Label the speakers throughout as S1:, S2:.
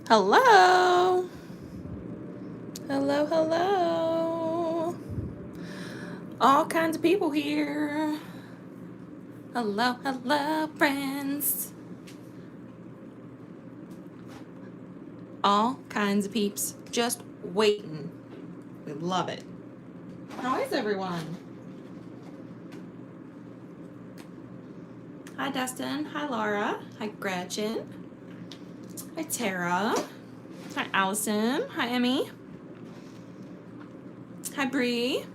S1: Hello. Hello, hello. All kinds of people here. Hello, hello, friends. All kinds of peeps just waiting. We love it. How is everyone? Hi, Dustin. Hi, Laura. Hi, Gretchen. Hi, Tara. Hi, Allison. Hi, Emmy. Hi, Bree.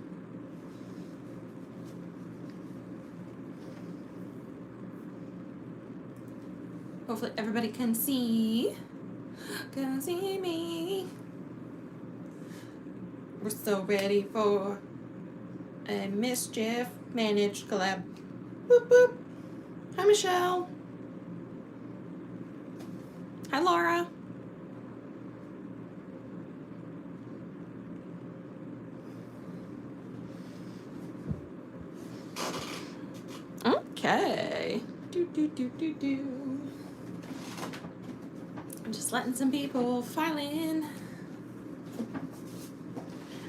S1: Hopefully everybody can see. Can see me. We're so ready for a Mischief managed collab. Boop, boop. Hi, Michelle. Hi, Laura. Okay. I'm just letting some people file in.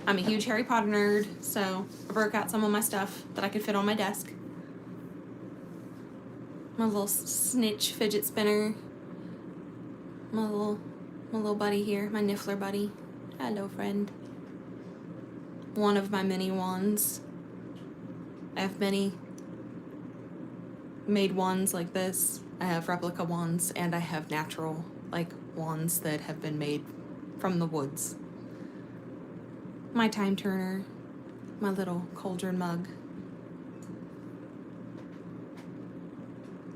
S1: I'm a huge Harry Potter nerd, so I broke out some of my stuff that I could fit on my desk. My little snitch fidget spinner. My little buddy here, my Niffler buddy. Hello, friend. One of my many wands. I have many made wands like this. I have replica wands, and I have natural, like, wands that have been made from the woods. My time turner. My little cauldron mug.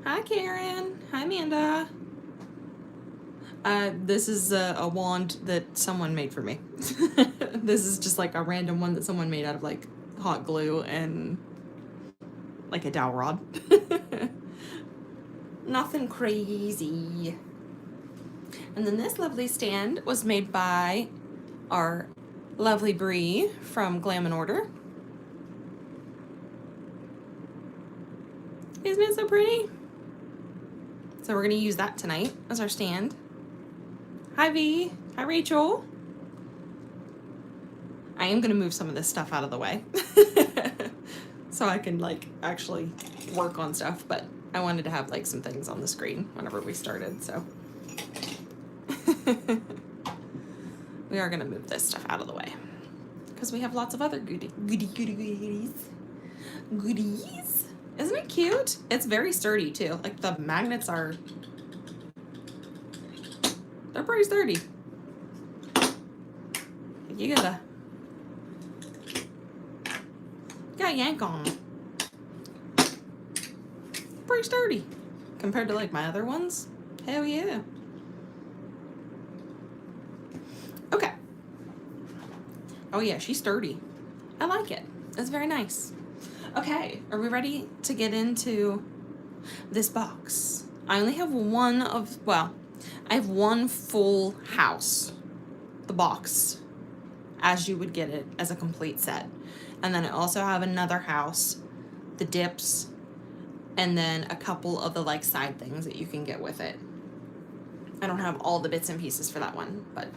S1: Hi, Karen. Hi, Amanda. This is a wand that someone made for me. This is just like a random one that someone made out of like hot glue and like a dowel rod. Nothing crazy. And then this lovely stand was made by our lovely Bree from Glam and Order. Isn't it so pretty? So we're gonna use that tonight as our stand. Hi, V. Hi, Rachel. I am gonna move some of this stuff out of the way so I can like actually work on stuff, but I wanted to have like some things on the screen whenever we started, so we are gonna move this stuff out of the way because we have lots of other goodies. Isn't it cute? It's very sturdy too. Like the magnets are, they're pretty sturdy. You gotta yank on them. Pretty sturdy compared to like my other ones. Hell yeah. Okay. Oh yeah, she's sturdy. I like it. It's very nice. Okay, are we ready to get into this box? I only have I have one full house, the box, as you would get it as a complete set. And then I also have another house, the dips, and then a couple of the like side things that you can get with it. I don't have all the bits and pieces for that one, but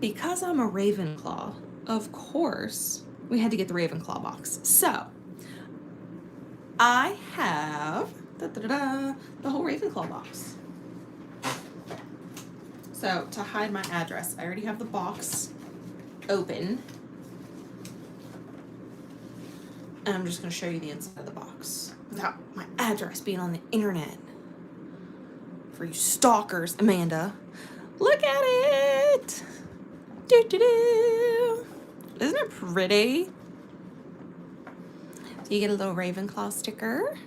S1: because I'm a Ravenclaw, of course, we had to get the Ravenclaw box. So I have the whole Ravenclaw box. So to hide my address, I already have the box open. And I'm just going to show you the inside of the box without my address being on the internet. For you stalkers, Amanda. Look at it! Doo-doo-doo. Isn't it pretty? So you get a little Ravenclaw sticker.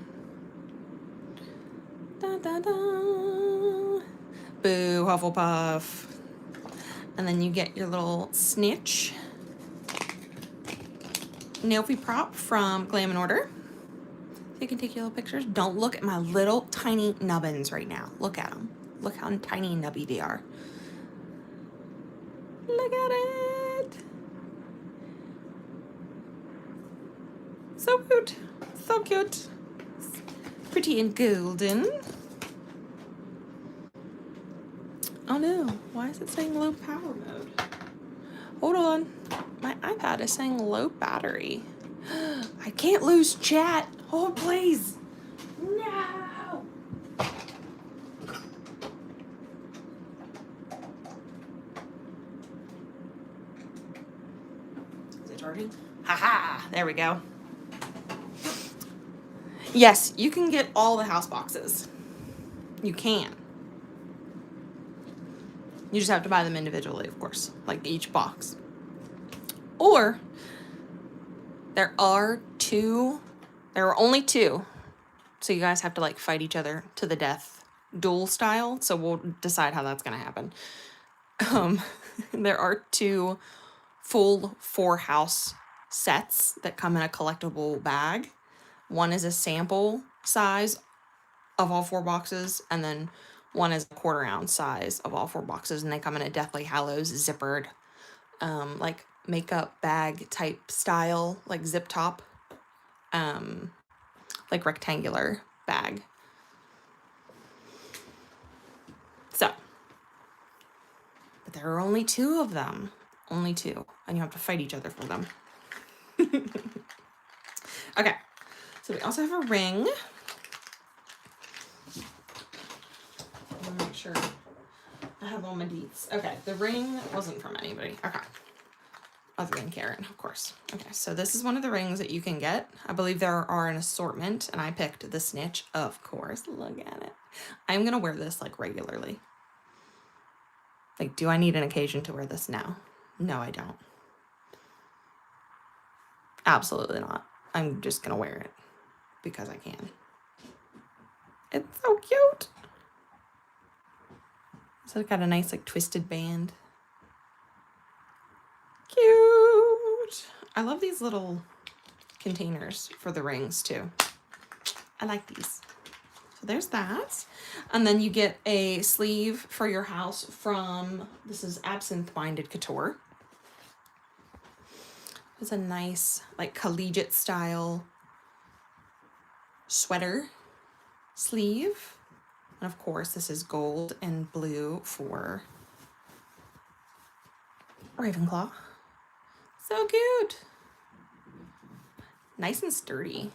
S1: Da, da, da. Boo, Hufflepuff. And then you get your little snitch. Nailfie prop from Glam and Order. So you can take your little pictures. Don't look at my little tiny nubbins right now. Look at them. Look how tiny and nubby they are. Look at it. So cute. So cute. Pretty and golden. Oh no, why is it saying low power mode? Hold on, my iPad is saying low battery. I can't lose chat. Hold please. No. Is it charging? Haha, there we go. Yes, you can get all the house boxes. You can. You just have to buy them individually, of course, like each box. Or there are only two. So you guys have to like fight each other to the death, duel style. So we'll decide how that's gonna happen. There are two full 4-house sets that come in a collectible bag. One is a sample size of all 4 boxes, and then one is a 1/4 ounce size of all 4 boxes, and they come in a Deathly Hallows zippered, like makeup bag type style, like zip top, like rectangular bag. So, but there are only 2 of them, only 2, and you have to fight each other for them. Okay, so we also have a ring. I want to make sure I have all my deets. Okay, the ring wasn't from anybody. Okay. Other than Karen, of course. Okay, so this is one of the rings that you can get. I believe there are an assortment, and I picked the snitch, of course. Look at it. I'm going to wear this, like, regularly. Like, do I need an occasion to wear this now? No, I don't. Absolutely not. I'm just going to wear it because I can. It's so cute. So it's got a nice, like, twisted band. Cute. I love these little containers for the rings too. I like these. So there's that. And then you get a sleeve for your house from, this is Absinthe Minded Couture. It's a nice, like, collegiate style sweater sleeve. And of course, this is gold and blue for Ravenclaw. So cute. Nice and sturdy.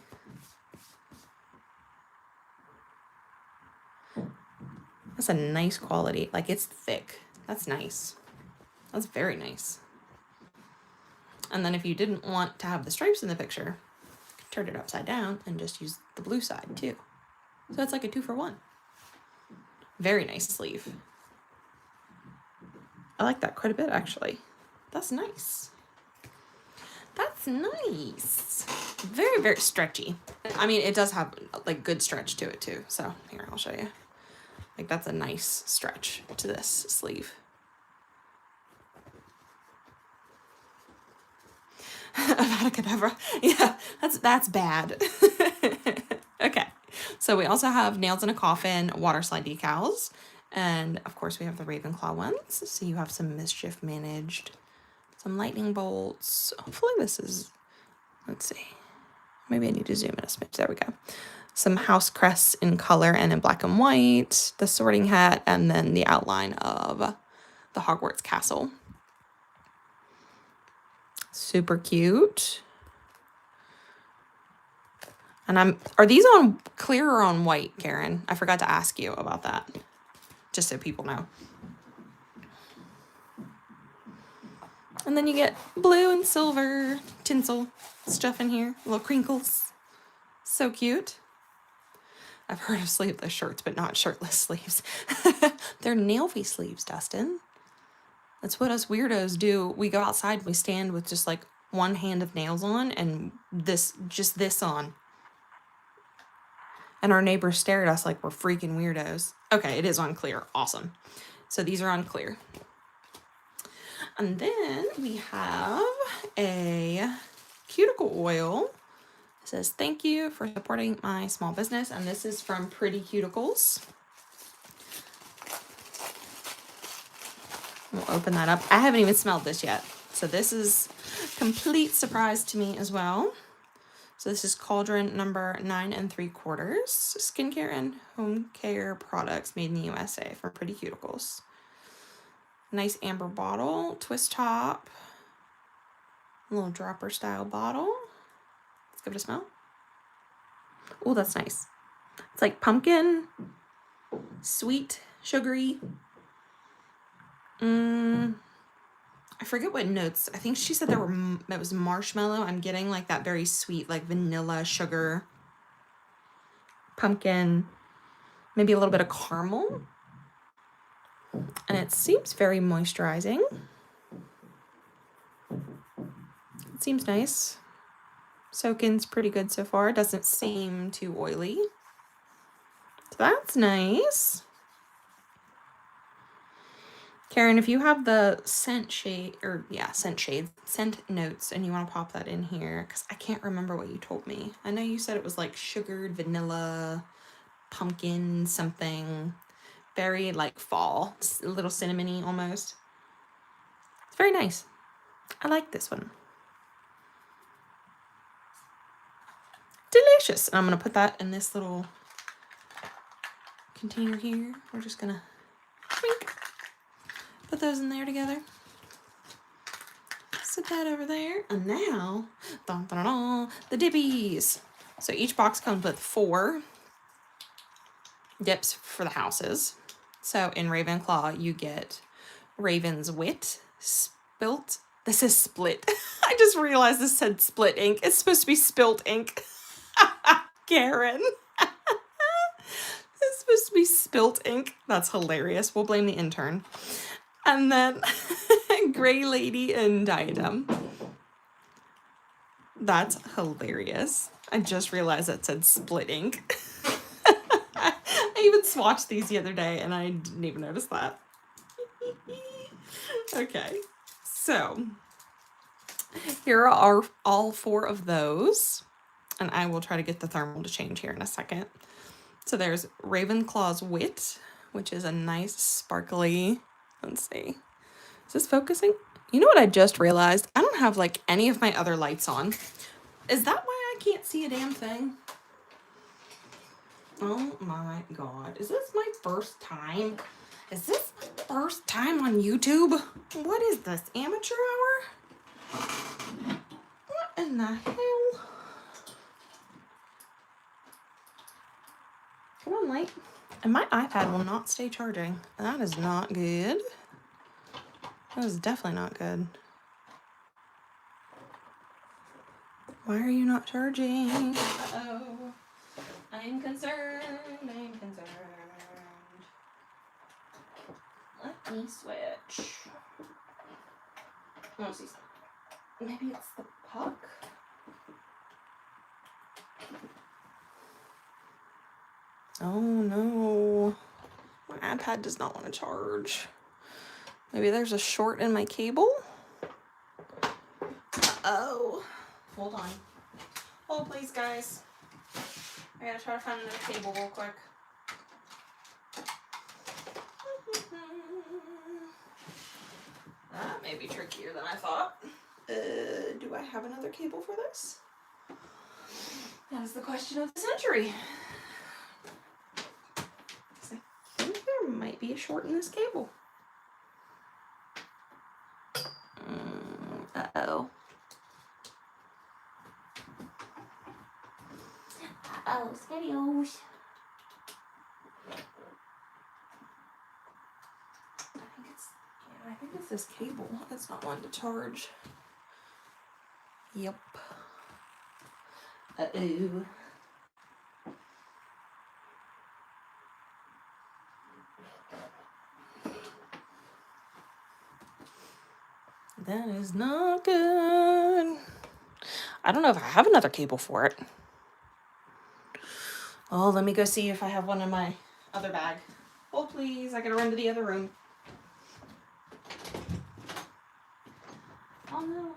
S1: That's a nice quality. Like, it's thick. That's nice. That's very nice. And then if you didn't want to have the stripes in the picture, you could turn it upside down and just use the blue side too. So it's like a 2-for-1. Very nice sleeve. I like that quite a bit, actually. That's nice. That's nice. Very, very stretchy. I mean, it does have, like, good stretch to it too. So here, I'll show you. Like, that's a nice stretch to this sleeve. Avada Kedavra. Yeah, that's bad. Okay. So we also have Nails in a Coffin water slide decals. And of course we have the Ravenclaw ones. So you have some Mischief managed, some lightning bolts. Hopefully this is, let's see. Maybe I need to zoom in a smidge. There we go. Some house crests in color and in black and white, the sorting hat, and then the outline of the Hogwarts castle. Super cute. And are these on clear or on white, Karen? I forgot to ask you about that, just so people know. And then you get blue and silver tinsel stuff in here, little crinkles. So cute. I've heard of sleeveless shirts, but not shirtless sleeves. They're nailfy sleeves, Dustin. That's what us weirdos do. We go outside, we stand with just like one hand of nails on and this on. And our neighbors stare at us like we're freaking weirdos. Okay, it is on clear. Awesome. So these are on clear. And then we have a cuticle oil. It says, thank you for supporting my small business. And this is from Pretty Cuticles. We'll open that up. I haven't even smelled this yet. So this is complete surprise to me as well. So this is Cauldron number 9 3/4. Skincare and home care products made in the USA from Pretty Cuticles. Nice amber bottle, twist top, a little dropper style bottle. Let's give it a smell. Oh, that's nice. It's like pumpkin, sweet, sugary. I forget what notes. I think she said it was marshmallow. I'm getting like that very sweet, like vanilla, sugar, pumpkin, maybe a little bit of caramel. And it seems very moisturizing. It seems nice. Soak-in's pretty good so far. It doesn't seem too oily. So that's nice. Karen, if you have the scent notes, and you want to pop that in here, because I can't remember what you told me. I know you said it was like sugared vanilla, pumpkin, something. Very like fall, a little cinnamony almost. It's very nice. I like this one. Delicious. And I'm going to put that in this little container here. We're just going to put those in there together. Set that over there. And now, dun, dun, dun, dun, the dippies. So each box comes with 4 dips for the houses. So in Ravenclaw, you get Raven's Wit, Spilt. This is Split. I just realized this said Split ink. It's supposed to be Spilt ink. Karen. It's supposed to be Spilt ink. That's hilarious. We'll blame the intern. And then Gray Lady and Diadem. That's hilarious. I just realized that said Split ink. I even swatched these the other day and I didn't even notice that. Okay, so here are all 4 of those, and I will try to get the thermal to change here in a second. So there's Ravenclaw's Wit, which is a nice sparkly, let's see, is this focusing? You know what I just realized? I don't have like any of my other lights on. Is that why I can't see a damn thing? Oh my God. Is this my first time? Is this my first time on YouTube? What is this, amateur hour? What in the hell? Come on, light. And my iPad will not stay charging. That is not good. That is definitely not good. Why are you not charging? Uh-oh. I'm concerned. I'm concerned. Let me switch. Oh, see. Maybe it's the puck? Oh no. My iPad does not want to charge. Maybe there's a short in my cable? Uh-oh. Hold on. Hold please, guys. I gotta try to find another cable real quick. That may be trickier than I thought. Do I have another cable for this? That is the question of the century. I think there might be a short in this cable. Uh-oh. Uh-oh, spaghettios. I think it's this cable. It's not one to charge. Yep. Uh-oh. That is not good. I don't know if I have another cable for it. Oh, let me go see if I have one in my other bag. Hold please, I gotta run to the other room. Oh no.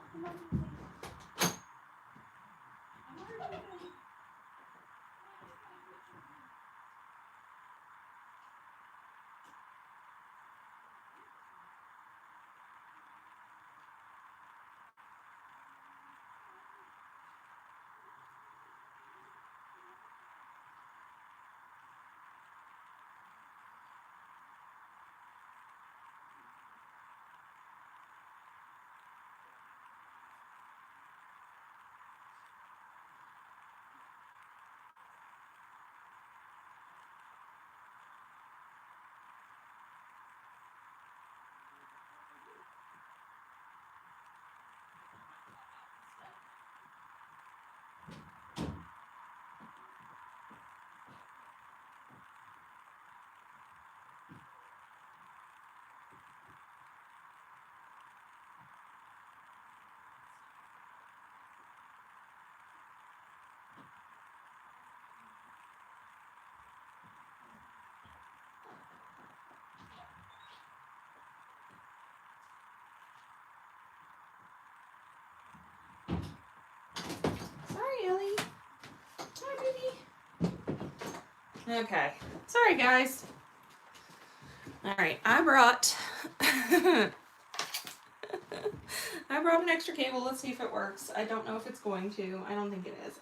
S1: Okay. Sorry, guys. All right. I brought an extra cable. Let's see if it works. I don't know if it's going to. I don't think it is.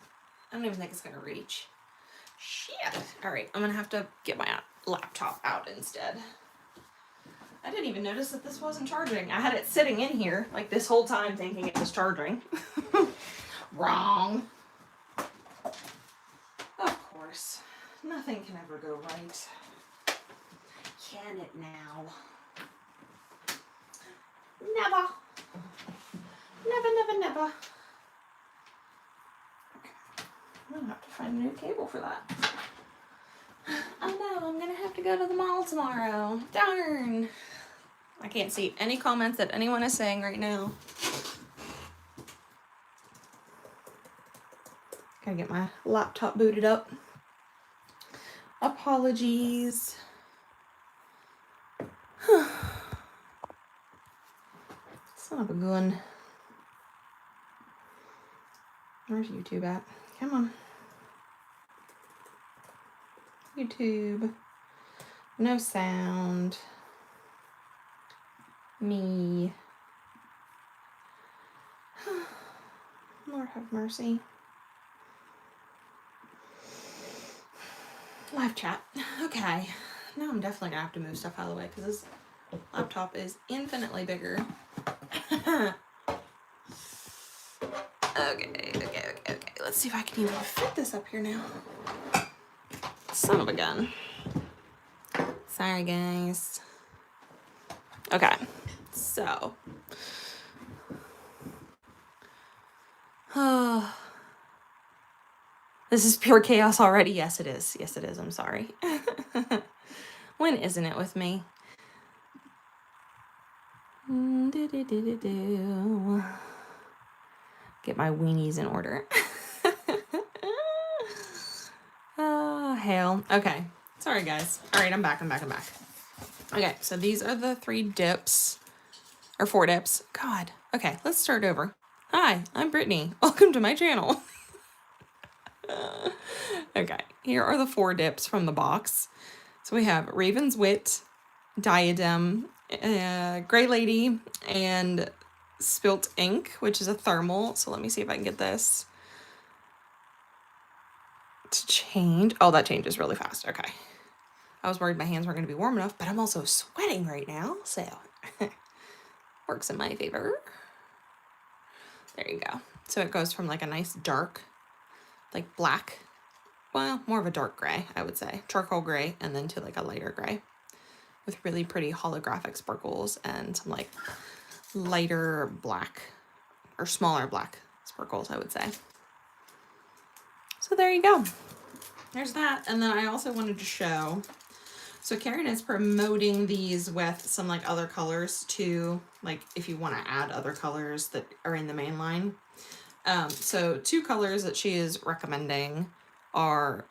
S1: I don't even think it's going to reach. Shit. All right. I'm going to have to get my laptop out instead. I didn't even notice that this wasn't charging. I had it sitting in here like this whole time thinking it was charging. Wrong. Of course. Nothing can ever go right. Can it now? Never. Never. Okay. I'm gonna have to find a new cable for that. Oh no, I'm gonna have to go to the mall tomorrow. Darn. I can't see any comments that anyone is saying right now. Gotta get my laptop booted up. Apologies. Son of a gun. Where's YouTube at? Come on. YouTube. No sound. Me. Lord have mercy. Live chat. Okay. Now I'm definitely gonna have to move stuff out of the way because this laptop is infinitely bigger. Okay. Let's see if I can even fit this up here now. Son of a gun. Sorry, guys. Okay. So. Oh. This is pure chaos already. Yes, it is. Yes, it is. I'm sorry. When isn't it with me? Get my weenies in order. Oh, hell. Okay. Sorry, guys. All right, I'm back. Okay, so these are the 3 dips. Or 4 dips. God. Okay, let's start over. Hi, I'm Brittany. Welcome to my channel. Okay, here are the 4 dips from the box. So we have Raven's Wit, Diadem, Gray Lady, and Spilt Ink, which is a thermal. So let me see if I can get this to change. Oh, that changes really fast. Okay. I was worried my hands weren't going to be warm enough, but I'm also sweating right now, so works in my favor. There you go. So it goes from like a nice dark, like black, well, more of a dark gray, I would say, charcoal gray, and then to like a lighter gray with really pretty holographic sparkles and some like lighter black or smaller black sparkles, I would say. So there you go. There's that. And then I also wanted to show, so Karen is promoting these with some like other colors too, like if you want to add other colors that are in the main line. So 2 colors that she is recommending are,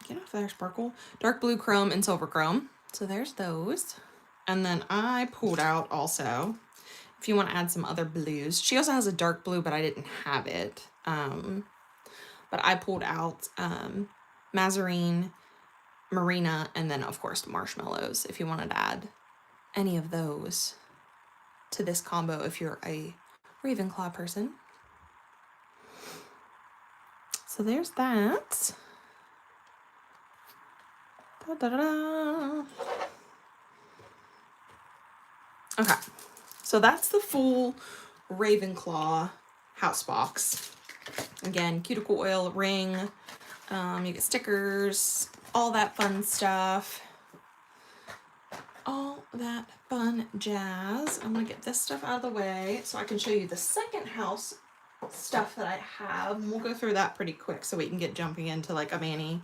S1: get off there, sparkle, dark blue chrome and silver chrome. So there's those. And then I pulled out also, if you want to add some other blues. She also has a dark blue, but I didn't have it. But I pulled out Mazarine, Marina, and then of course marshmallows if you wanted to add any of those to this combo if you're a Ravenclaw person. So there's that. Da-da-da-da. Okay, so that's the full Ravenclaw house box. Again, cuticle oil ring, you get stickers, all that fun stuff. All that fun jazz. I'm gonna get this stuff out of the way so I can show you the second house stuff that I have. And we'll go through that pretty quick so we can get jumping into like a mani,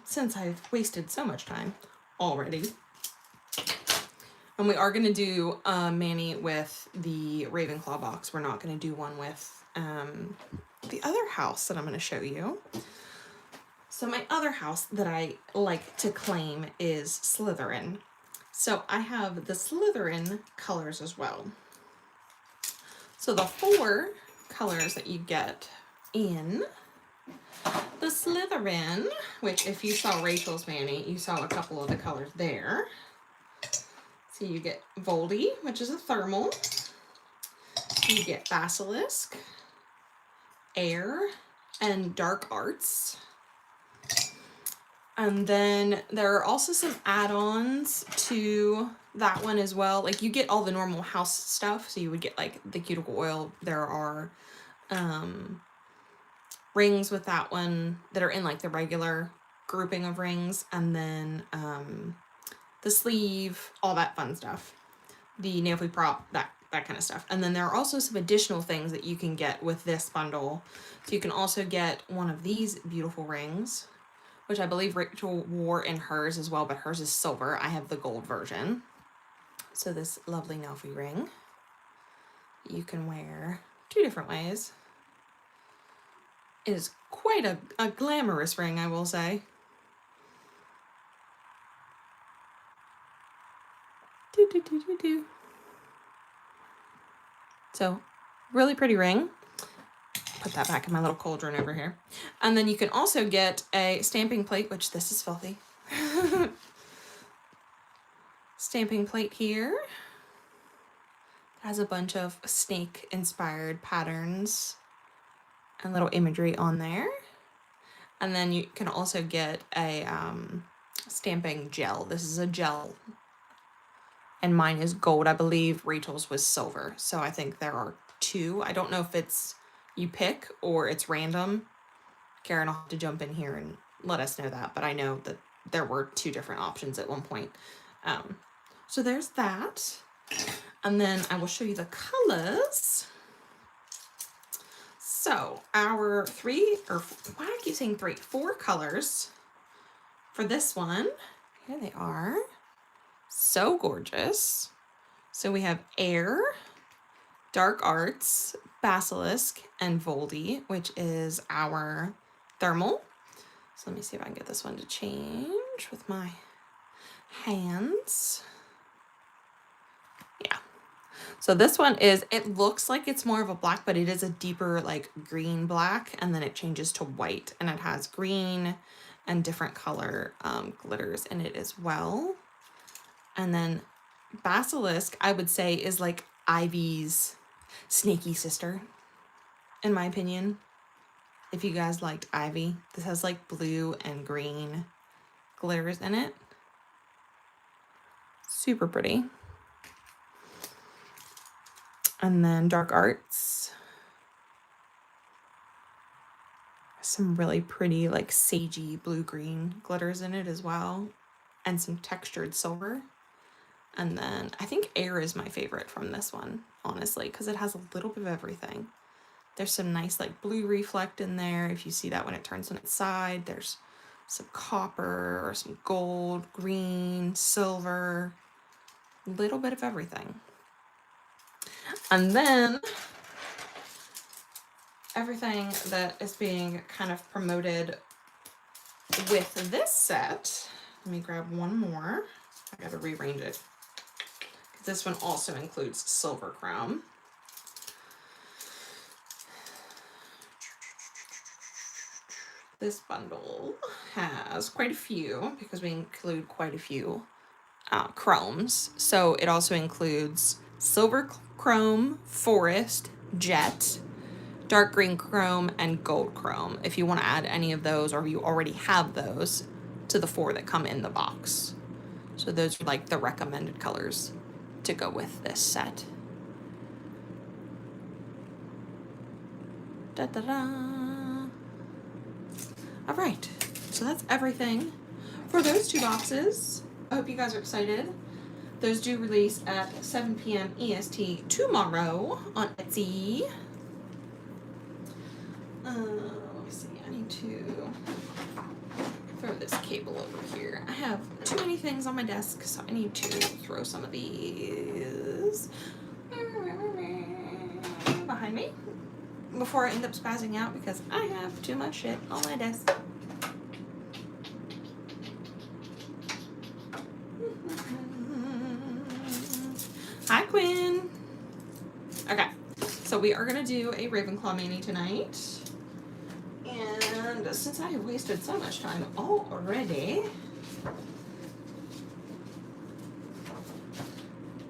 S1: since I've wasted so much time already. And we are gonna do a mani with the Ravenclaw box. We're not gonna do one with the other house that I'm gonna show you. So my other house that I like to claim is Slytherin. So I have the Slytherin colors as well. So the 4 colors that you get in The Slytherin, which if you saw Rachel's Manny, you saw a couple of the colors there. So you get Voldy, which is a thermal. You get Basilisk, Air, and Dark Arts. And then there are also some add-ons to that one as well. Like, you get all the normal house stuff. So you would get like the cuticle oil. There are rings with that one that are in like the regular grouping of rings. And then the sleeve, all that fun stuff. The nail flea prop, that kind of stuff. And then there are also some additional things that you can get with this bundle. So you can also get one of these beautiful rings, which I believe Rachel wore in hers as well, but hers is silver. I have the gold version. So this lovely nail flea ring you can wear 2 different ways. It is quite a glamorous ring, I will say. So, really pretty ring. Put that back in my little cauldron over here. And then you can also get a stamping plate, which this is filthy. Stamping plate here. It has a bunch of snake inspired patterns and little imagery on there. And then you can also get a stamping gel. This is a gel. And mine is gold. I believe Rachel's was silver. So I think there are 2. I don't know if it's you pick or it's random. Karen will have to jump in here and let us know that. But I know that there were 2 different options at one point. So there's that. And then I will show you the colors. So our 3, or why do I keep saying 3? 4 colors for this one. Here they are. So gorgeous. So we have Air, Dark Arts, Basilisk, and Voldy, which is our thermal. So let me see if I can get this one to change with my hands. Yeah. So this one is, it looks like it's more of a black, but it is a deeper like green black, and then it changes to white, and it has green and different color glitters in it as well. And then Basilisk, I would say, is like Ivy's snaky sister, in my opinion. If you guys liked Ivy, this has like blue and green glitters in it. Super pretty. And then Dark Arts. Some really pretty like sagey blue-green glitters in it as well. And some textured silver. And then I think Air is my favorite from this one, honestly, because it has a little bit of everything. There's some nice like blue reflect in there. If you see that when it turns on its side, there's some copper or some gold, green, silver, a little bit of everything. And then everything that is being kind of promoted with this set. Let me grab one more. I gotta rearrange it. This one also includes silver chrome. This bundle has quite a few because we include quite a few chromes. So it also includes silver chrome, forest, jet, dark green chrome, and gold chrome. If you want to add any of those, or you already have those, to the 4 that come in the box. So those are like the recommended colors to go with this set. Da da da. All right, so that's everything for those 2 boxes. I hope you guys are excited. Those do release at 7 p.m. EST tomorrow on Etsy. Let me see, I need to throw this cable over here. I have too many things on my desk, so I need to throw some of these behind me before I end up spazzing out because I have too much shit on my desk. Hi, Quinn. Okay, so we are gonna do a Ravenclaw mani tonight, and since I have wasted so much time already,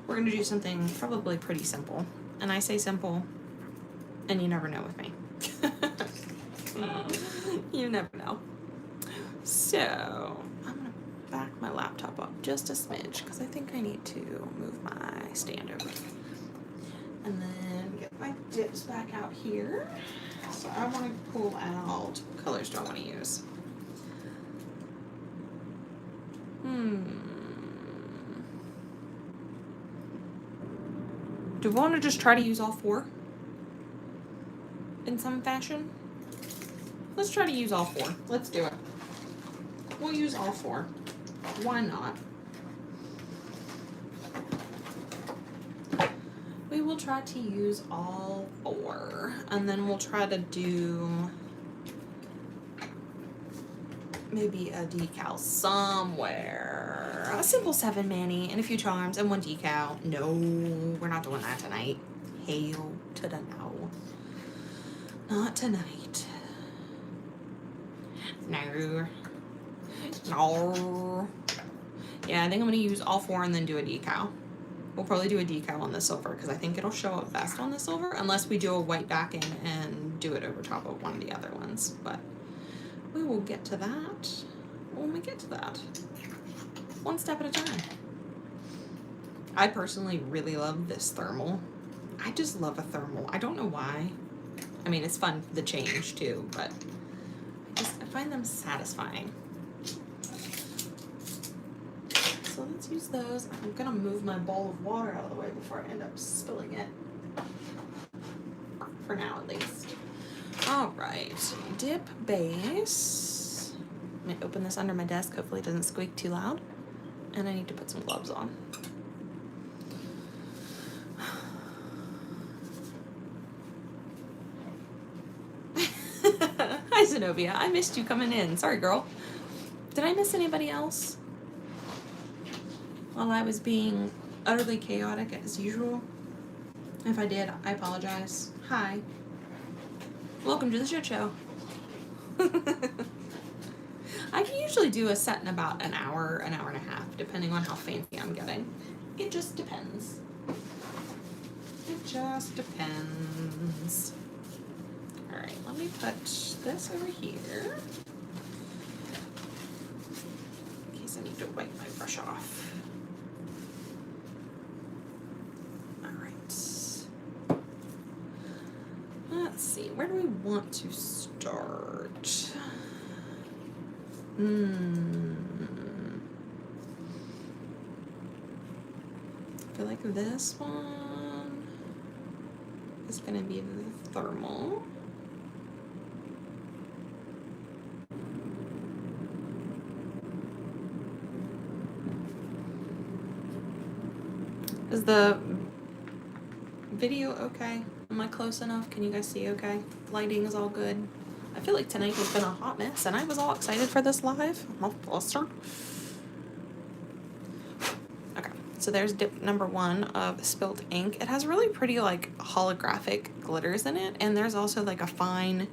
S1: we're going to do something probably pretty simple. And I say simple, and you never know with me. You never know. So, I'm going to back my laptop up just a smidge because I think I need to move my stand over. And then get my dips back out here. So I want to pull out, what colors do I want to use? Do we want to just try to use all four in some fashion? Let's try to use all four. Let's do it. We'll use all four. Why not? We will try to use all four, and then we'll try to do maybe a decal somewhere. A simple 7 mani and a few charms and 1 decal. No, we're not doing that tonight. Hail to the no. Not tonight. No. No. Yeah, I think I'm going to use all four and then do a decal. We'll probably do a decal on the silver because I think it'll show up best on the silver unless we do a white backing and do it over top of one of the other ones. But we will get to that when we get to that. One step at a time. I personally really love this thermal. I just love a thermal. I don't know why. I mean, it's fun, the change too, but I find them satisfying. So let's use those. I'm gonna move my bowl of water out of the way before I end up spilling it. For now, at least. All right, dip base. Let me open this under my desk. Hopefully it doesn't squeak too loud. And I need to put some gloves on. Hi, Zenobia. I missed you coming in. Sorry, girl. Did I miss anybody else? While I was being utterly chaotic as usual. If I did, I apologize. Hi. Welcome to the shit show. I can usually do a set in about an hour and a half, depending on how fancy I'm getting. It just depends. It just depends. Alright, let me put this over here. In case I need to wipe my brush off. Let's see, where do we want to start? I feel like this one is going to be the thermal. Is the video okay? Am I close enough? Can you guys see okay? Lighting is all good. I feel like tonight has been a hot mess and I was all excited for this live. I'm all flustered. Okay, so there's dip number 1 of Spilt Ink. It has really pretty like holographic glitters in it, and there's also like a fine,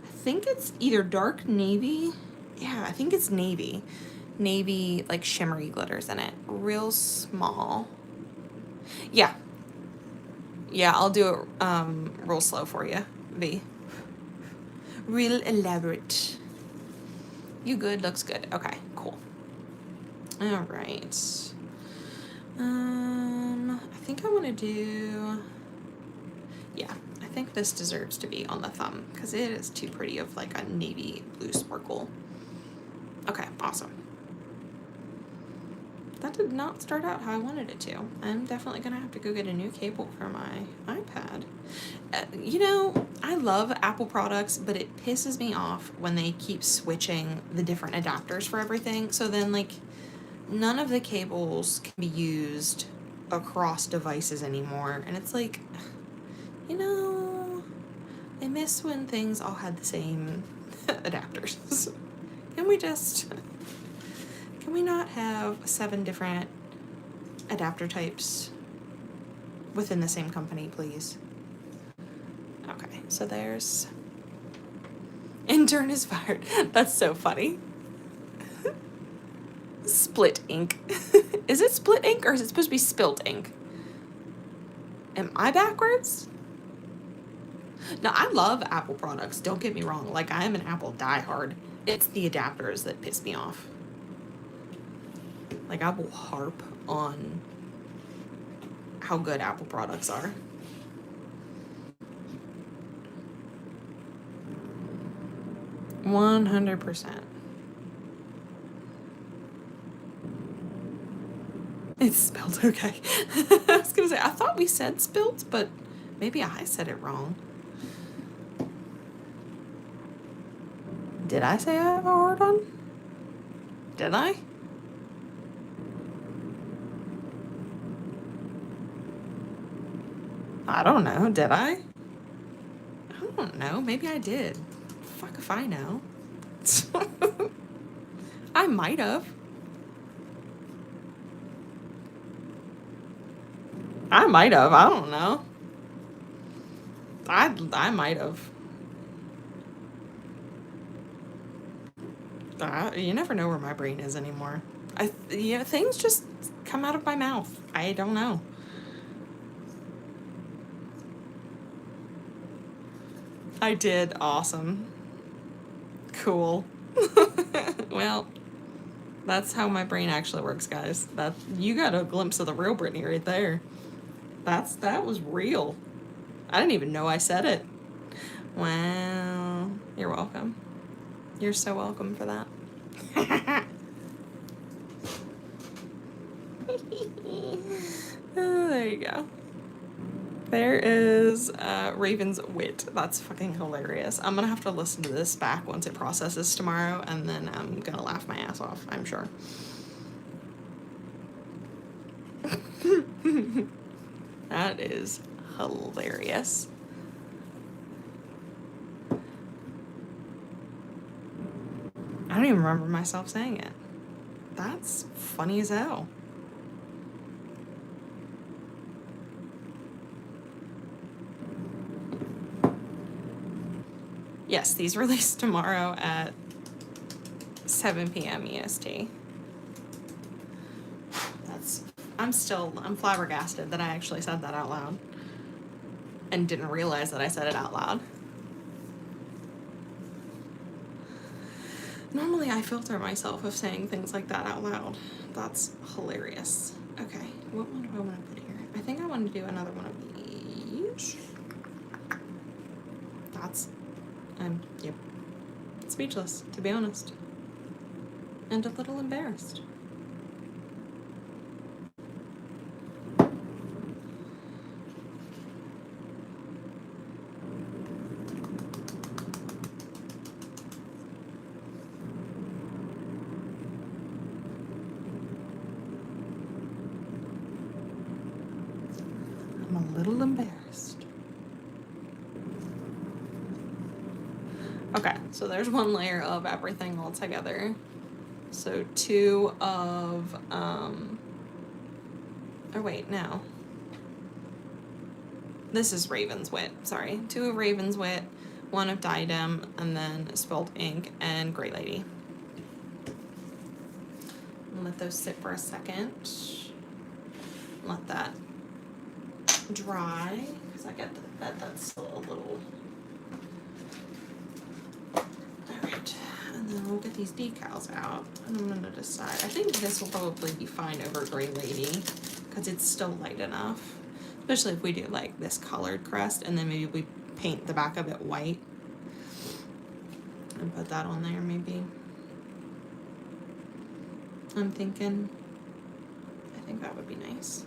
S1: I think it's either dark navy. Yeah, I think it's navy. Navy like shimmery glitters in it. Real small. Yeah. Yeah, I'll do it real slow for you, V. Real elaborate. You good? Looks good. Okay, cool. All right. I think I want to do... Yeah, I think this deserves to be on the thumb because it is too pretty of like a navy blue sparkle. Okay, awesome. That did not start out how I wanted it to. I'm definitely going to have to go get a new cable for my iPad. You know, I love Apple products, but it pisses me off when they keep switching the different adapters for everything. So then, like, none of the cables can be used across devices anymore. And it's like, you know, I miss when things all had the same adapters. Can we just... Can we not have 7 different adapter types within the same company, please? Okay, so there's Intern is fired. That's so funny. Split ink. Is it split ink or is it supposed to be spilt ink? Am I backwards? Now, I love Apple products. Don't get me wrong. Like, I am an Apple diehard. It's the adapters that piss me off. Like, I will harp on how good Apple products are. $100%. It's spelled okay. I was gonna say, I thought we said spilt, but maybe I said it wrong. Did I say I have a hard on? Did I? I don't know. Did I? I don't know. Maybe I did. Fuck if I know. I might have. I might have. I don't know. I might have. You never know where my brain is anymore. Things just come out of my mouth. I don't know. I did. Awesome. Cool. Well, that's how my brain actually works, guys. You got a glimpse of the real Brittany right there. That was real. I didn't even know I said it. Wow. You're welcome. You're so welcome for that. Oh, there you go. There is Raven's wit. That's fucking hilarious. I'm gonna have to listen to this back once it processes tomorrow, and then I'm gonna laugh my ass off, I'm sure. That is hilarious. I don't even remember myself saying it. That's funny as hell. Yes, these release tomorrow at 7 p.m. EST. I'm flabbergasted that I actually said that out loud and didn't realize that I said it out loud. Normally I filter myself of saying things like that out loud. That's hilarious. Okay, what one do I want to put here? I think I want to do another one of these. Yep. Speechless, to be honest. And a little embarrassed. I'm a little embarrassed. Okay, so there's one layer of everything all together. So 2 of, oh wait, no. This is Raven's Wit, sorry. 2 of Raven's Wit, 1 of Diadem, and then Spilled Ink and Great Lady. I'll let those sit for a second. Let that dry, because I get that that's still a little... Alright, and then we'll get these decals out, and I'm gonna decide. I think this will probably be fine over Grey Lady, because it's still light enough. Especially if we do like this colored crest, and then maybe we paint the back of it white. And put that on there, maybe. I'm thinking, I think that would be nice.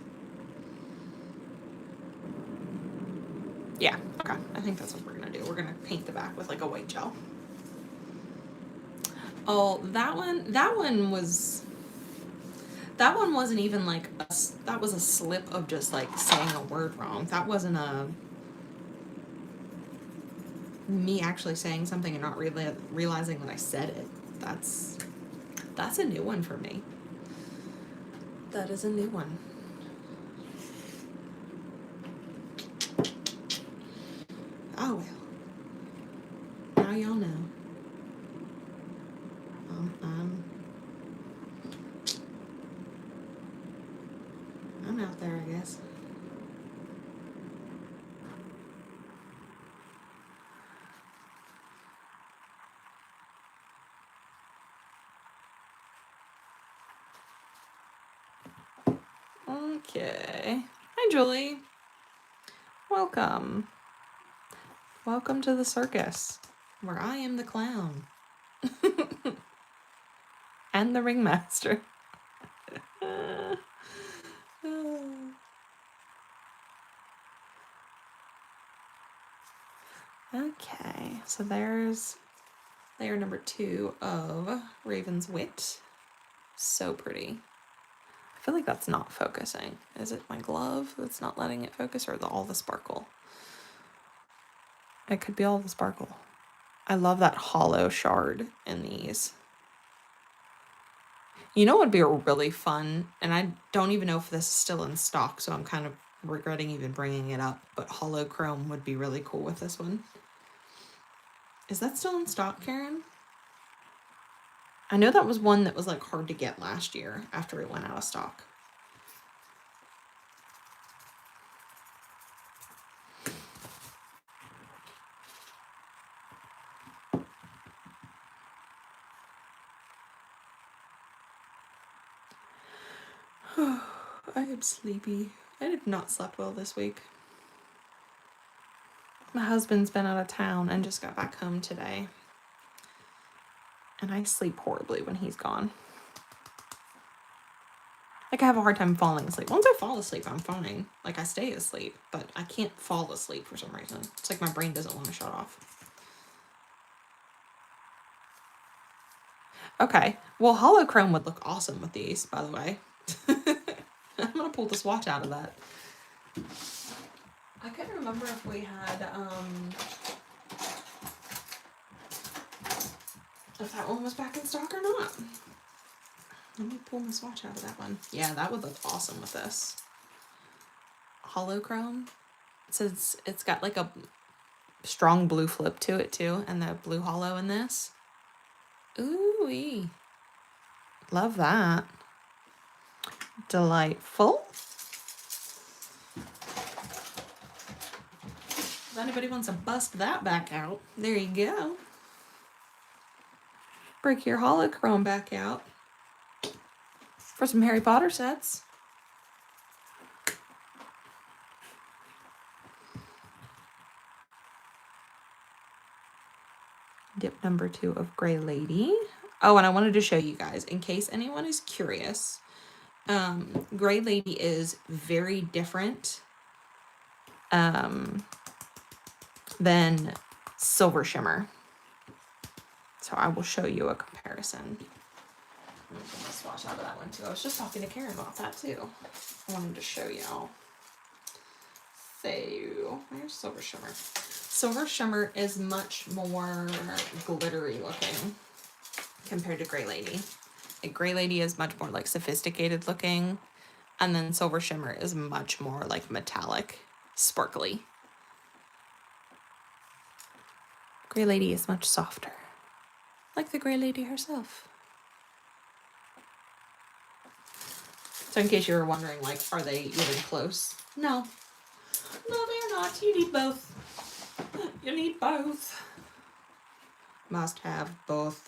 S1: Yeah, okay, I think that's what we're gonna do. We're gonna paint the back with like a white gel. Oh, that one wasn't even like that was a slip of just like saying a word wrong. That wasn't me actually saying something and not really realizing that I said it. That's a new one for me. That is a new one. Oh well. Now y'all know. I'm out there, I guess. Okay. Hi, Julie. Welcome. Welcome to the circus, where I am the clown. And the ringmaster. Okay, so there's layer number 2 of Raven's Wit. So pretty. I feel like that's not focusing. Is it my glove that's not letting it focus, or all the sparkle? It could be all the sparkle. I love that hollow shard in these. You know what would be really fun, and I don't even know if this is still in stock, so I'm kind of regretting even bringing it up, but hollow chrome would be really cool with this one. Is that still in stock, Karen? I know that was one that was like hard to get last year after it went out of stock. I am sleepy. I have not slept well this week. My husband's been out of town and just got back home today. And I sleep horribly when he's gone. Like, I have a hard time falling asleep. Once I fall asleep, I'm fine. Like, I stay asleep, but I can't fall asleep for some reason. It's like my brain doesn't want to shut off. Okay. Well, holochrome would look awesome with these, by the way. I'm going to pull the swatch out of that. I couldn't remember if we had, if that one was back in stock or not. Let me pull the swatch out of that one. Yeah, that would look awesome with this. Holochrome. It says it's got like a strong blue flip to it too, and the blue hollow in this. Ooh-wee. Love that. Delightful. If anybody wants to bust that back out, there you go. Break your holochrome back out for some Harry Potter sets. Dip number 2 of Grey Lady. Oh, and I wanted to show you guys, in case anyone is curious, Grey Lady is very different than Silver Shimmer. So I will show you a comparison. I'm going to swatch out of that one too. I was just talking to Karen about that too. I wanted to show y'all. So, where's Silver Shimmer? Silver Shimmer is much more glittery looking compared to Grey Lady. Like, Grey Lady is much more like sophisticated looking, and then Silver Shimmer is much more like metallic, sparkly. Grey Lady is much softer, like the Grey Lady herself. So in case you were wondering, like, are they even close? No. No, they're not. You need both. You need both. Must have both.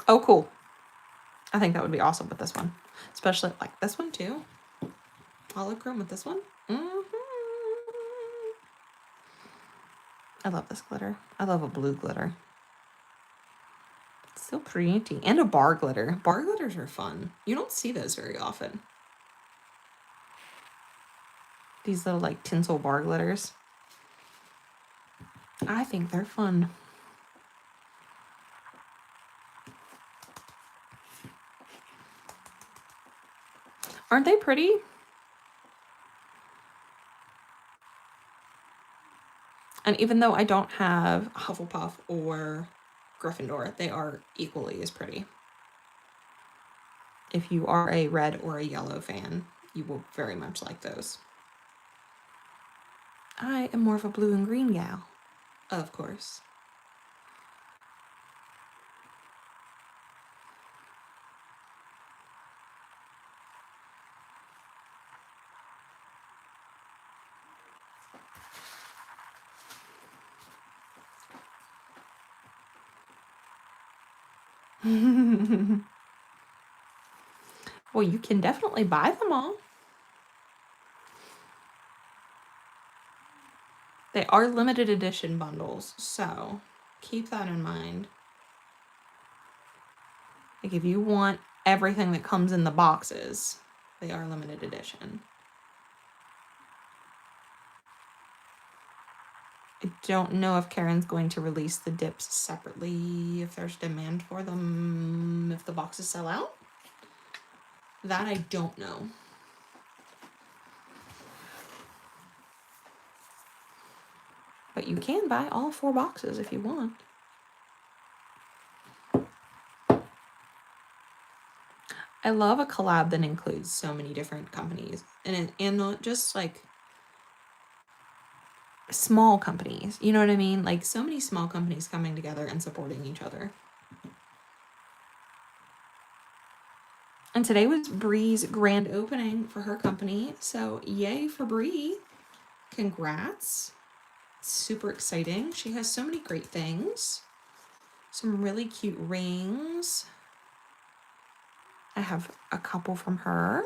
S1: Oh, cool. I think that would be awesome with this one. Especially like this one too. Holochrome with this one. I love this glitter. I love a blue glitter. It's so pretty. And a bar glitter. Bar glitters are fun. You don't see those very often. These little like tinsel bar glitters. I think they're fun. Aren't they pretty? And even though I don't have Hufflepuff or Gryffindor, they are equally as pretty. If you are a red or a yellow fan, you will very much like those. I am more of a blue and green gal, of course. Well, you can definitely buy them all. They are limited edition bundles, so keep that in mind. Like if you want everything that comes in the boxes, they are limited edition. I don't know if Karen's going to release the dips separately, if there's demand for them, if the boxes sell out. That I don't know. But you can buy all 4 boxes if you want. I love a collab that includes so many different companies and not just like small companies. You know what I mean? Like so many small companies coming together and supporting each other. And today was Bree's grand opening for her company. So yay for Bree. Congrats. Super exciting. She has so many great things. Some really cute rings. I have a couple from her.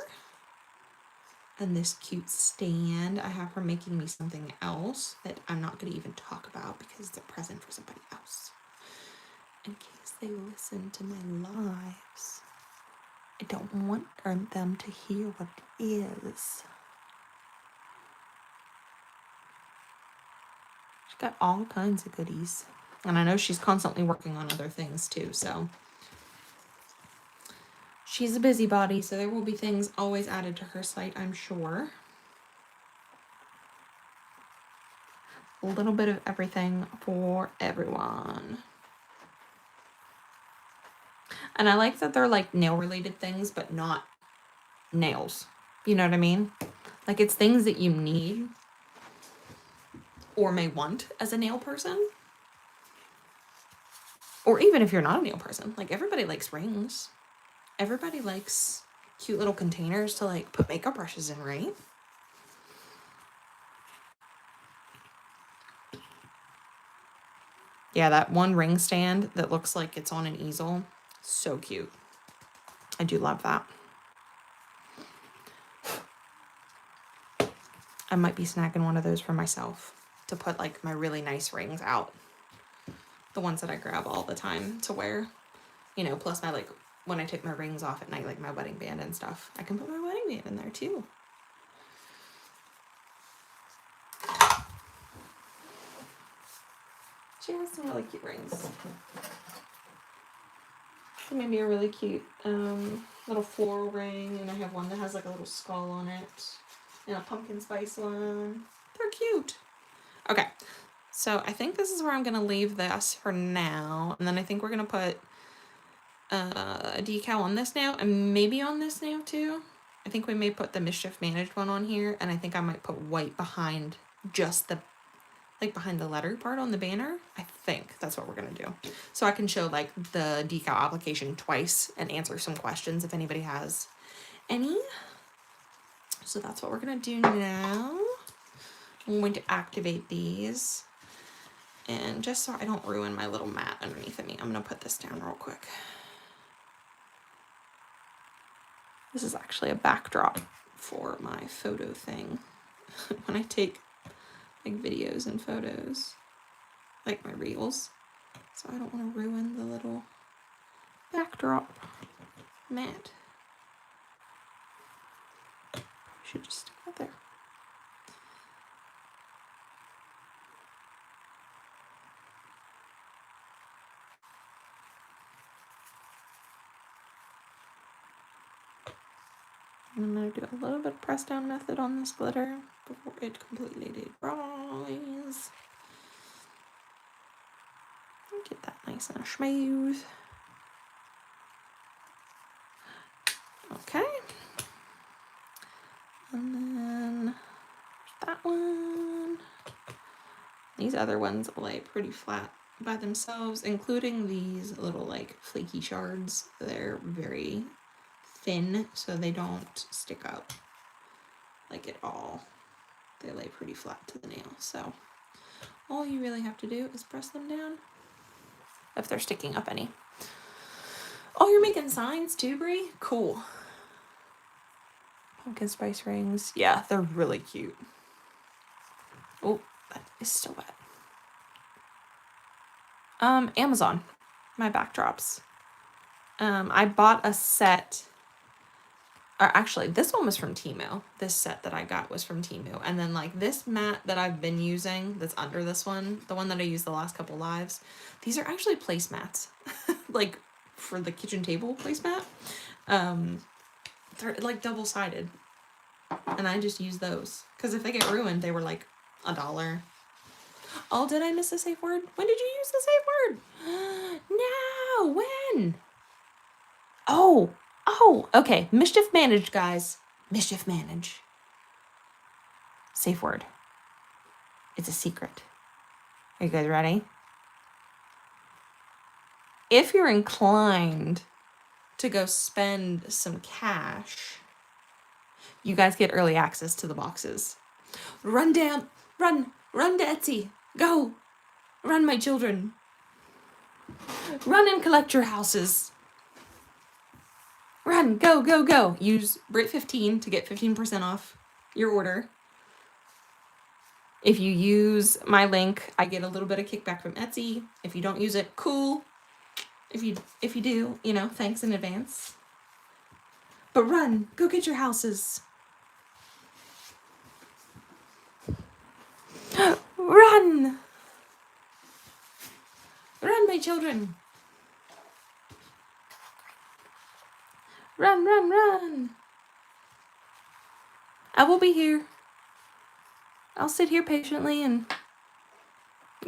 S1: And this cute stand. I have her making me something else that I'm not going to even talk about because it's a present for somebody else. In case they listen to my lives. I don't want them to hear what it is. She's got all kinds of goodies. And I know she's constantly working on other things too, so. She's a busybody, so there will be things always added to her site, I'm sure. A little bit of everything for everyone. And I like that they're like nail related things, but not nails. You know what I mean? Like it's things that you need or may want as a nail person. Or even if you're not a nail person, like everybody likes rings. Everybody likes cute little containers to like put makeup brushes in, right? Yeah, that one ring stand that looks like it's on an easel. So cute. I do love that. I might be snagging one of those for myself to put like my really nice rings out. The ones that I grab all the time to wear. You know, plus my like, when I take my rings off at night, like my wedding band and stuff, I can put my wedding band in there too. She has some really cute rings. Maybe a really cute little floral ring, and I have one that has like a little skull on it, and a pumpkin spice one. They're cute. Okay, so I think this is where I'm gonna leave this for now, and then I think we're gonna put a decal on this nail, and maybe on this nail too. I think we may put the Mischief Managed one on here, and I think I might put white behind just the, like behind the letter part on the banner. I think that's what we're gonna do. So I can show like the decal application twice and answer some questions if anybody has any. So that's what we're gonna do now. I'm going to activate these. And just so I don't ruin my little mat underneath of me, I'm gonna put this down real quick. This is actually a backdrop for my photo thing. When I take like videos and photos, like my reels. So I don't want to ruin the little backdrop mat. Should just stick that there. I'm going to do a little bit of press down method on this glitter before it completely dries. Get that nice and smooth. Okay. And then that one. These other ones lay pretty flat by themselves, including these little like flaky shards. They're very thin, so they don't stick up like at all. They lay pretty flat to the nail, so all you really have to do is press them down if they're sticking up any. Oh, you're making signs too, Brie? Cool. Pumpkin spice rings. Yeah, they're really cute. Oh, that is still wet. Amazon. My backdrops. I bought a set. Or actually, this one was from Temu. This set that I got was from Temu. And then like this mat that I've been using that's under this one, the one that I used the last couple lives, these are actually placemats. Like for the kitchen table placemat. They're like double-sided. And I just use those. Because if they get ruined, they were like $1. Oh, did I miss a safe word? When did you use the safe word? No, when? Oh, okay. Mischief managed, guys. Mischief manage. Safe word. It's a secret. Are you guys ready? If you're inclined to go spend some cash, you guys get early access to the boxes. Run to Etsy. Go. Run, my children. Run and collect your houses. Run, go, go, go. Use Brit15 to get 15% off your order. If you use my link, I get a little bit of kickback from Etsy. If you don't use it, cool. If you do, you know, thanks in advance. But run, go get your houses. Run! Run, my children. Run, run, run. I will be here. I'll sit here patiently and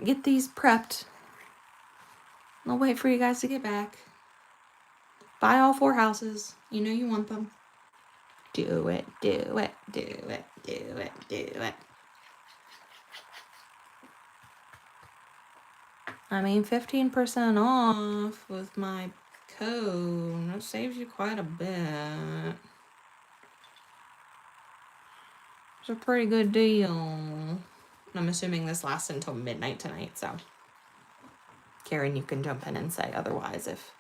S1: get these prepped. I'll wait for you guys to get back. Buy all 4 houses. You know you want them. Do it, do it, do it, do it, do it. I mean, 15% off with my code. That saves you quite a bit. It's a pretty good deal. I'm assuming this lasts until midnight tonight, so Karen, you can jump in and say otherwise if...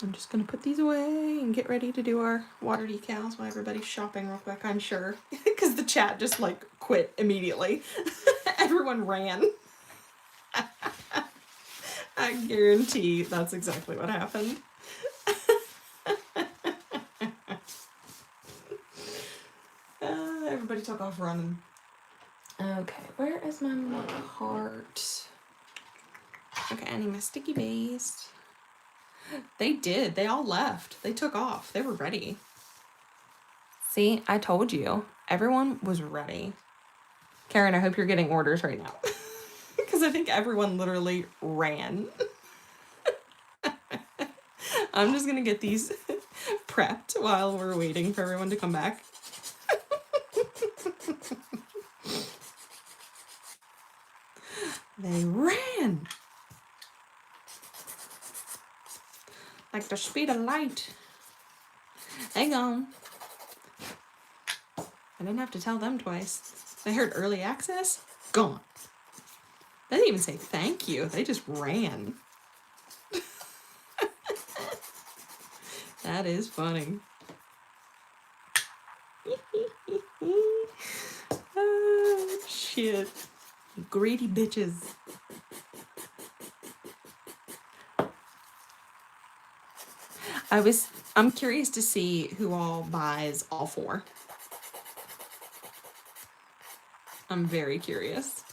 S1: I'm just going to put these away and get ready to do our water decals while everybody's shopping real quick, I'm sure. Because the chat just, like, quit immediately. Everyone ran. I guarantee that's exactly what happened. Everybody took off running. Okay, where is my cart? Okay, I need my sticky base. They did. They all left. They took off. They were ready. See, I told you. Everyone was ready. Karen, I hope you're getting orders right now. Because I think everyone literally ran. I'm just going to get these prepped while we're waiting for everyone to come back. They ran. Like the speed of light. Hang on. I didn't have to tell them twice. They heard early access. Gone. They didn't even say thank you. They just ran. That is funny. Oh, shit. Greedy bitches. I'm curious to see who all buys all 4. I'm very curious.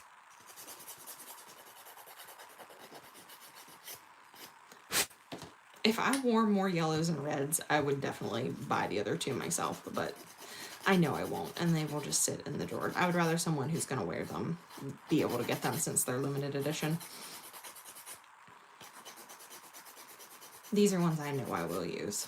S1: If I wore more yellows and reds, I would definitely buy the other 2 myself, but I know I won't, and they will just sit in the drawer. I would rather someone who's going to wear them be able to get them since they're limited edition. These are ones I know I will use.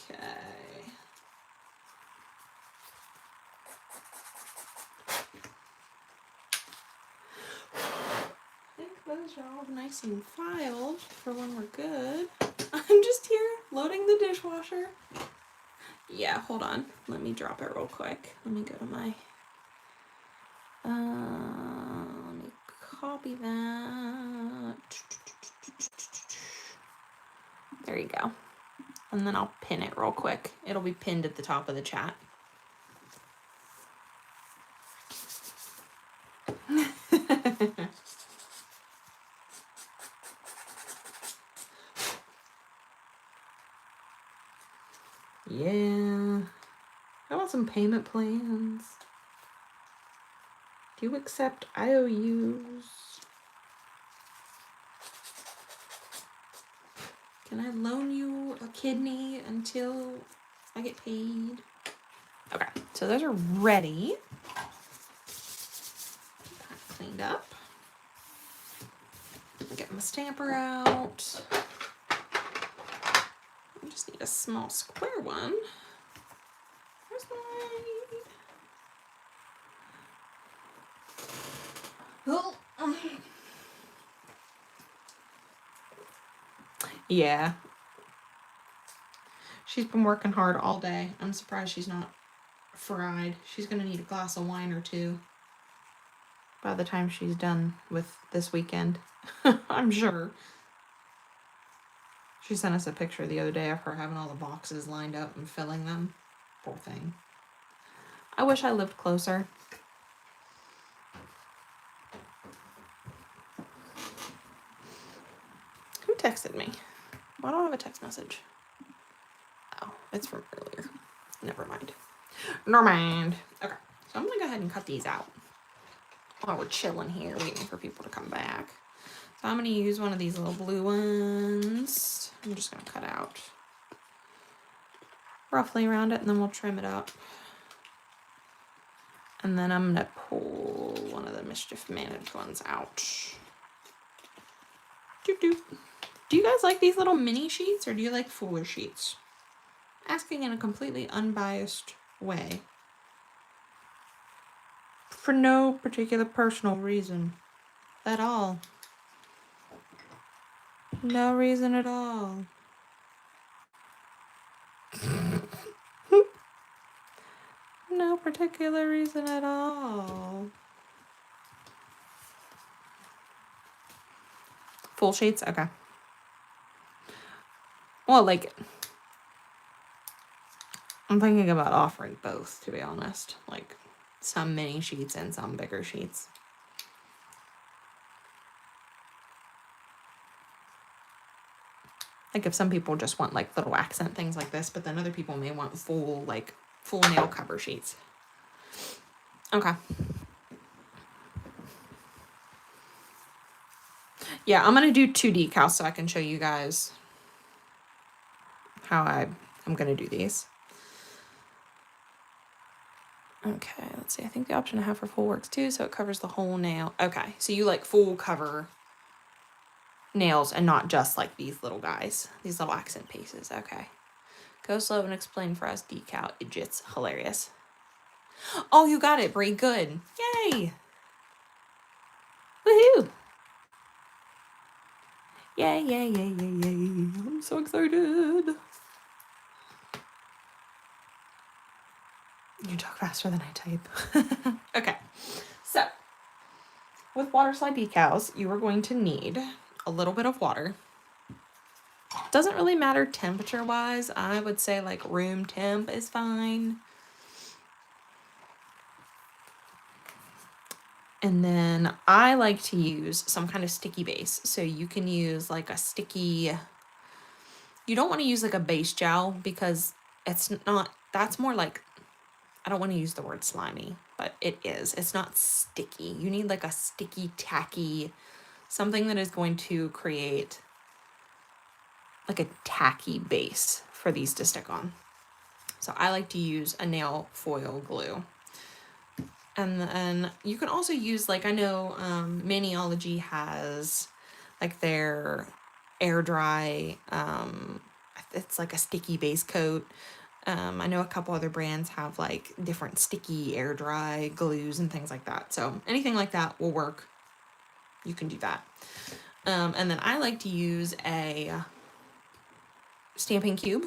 S1: Okay. guys are all nice and filed for when we're good. I'm just here loading the dishwasher. Yeah, hold on. Let me drop it real quick. Let me go to my... let me copy that. There you go. And then I'll pin it real quick. It'll be pinned at the top of the chat. Yeah. I want some payment plans. Do you accept IOUs? Can I loan you a kidney until I get paid? Okay, so those are ready. Cleaned up. Get my stamper out. I just need a small square one. Where's my... Oh. Yeah. She's been working hard all day. I'm surprised she's not fried. She's gonna need a glass of wine or two by the time she's done with this weekend. I'm sure. She sent us a picture the other day of her having all the boxes lined up and filling them. Poor thing. I wish I lived closer. Who texted me? Why don't I have a text message? Oh, it's from earlier. Never mind. Never mind. Okay, so I'm gonna go ahead and cut these out while we're chilling here waiting for people to come back. So I'm gonna use one of these little blue ones. I'm just gonna cut out roughly around it and then we'll trim it up. And then I'm gonna pull one of the Mischief managed ones out. Doop doop. Do you guys like these little mini sheets or do you like fuller sheets? Asking in a completely unbiased way. For no particular personal reason at all. No reason at all. No particular reason at all. Full sheets? Okay. Well, like, I'm thinking about offering both, to be honest. Like, some mini sheets and some bigger sheets. Like, if some people just want, like, little accent things like this, but then other people may want full nail cover sheets. Okay. Yeah, I'm going to do 2 decals so I can show you guys how I'm going to do these. Okay, let's see. I think the option I have for full works too, so it covers the whole nail. Okay, so you like full cover nails and not just like these little guys, these little accent pieces. Okay. Go slow and explain for us decal idiots. Hilarious. Oh, you got it, Brie. Good. Yay. Woohoo. Yay, yay, yay, yay, yay. I'm so excited. You talk faster than I type. Okay. So, with water slide decals, you are going to need a little bit of water. Doesn't really matter temperature-wise. I would say like room temp is fine. And then I like to use some kind of sticky base. So you can use like a sticky... You don't want to use like a base gel because it's not... That's more like... I don't want to use the word slimy, but it is. It's not sticky. You need like a sticky, tacky... Something that is going to create like a tacky base for these to stick on. So I like to use a nail foil glue. And then you can also use, like, I know Maniology has like their air dry, it's like a sticky base coat. I know a couple other brands have like different sticky air dry glues and things like that. So anything like that will work. you can do that. And then I like to use a stamping cube.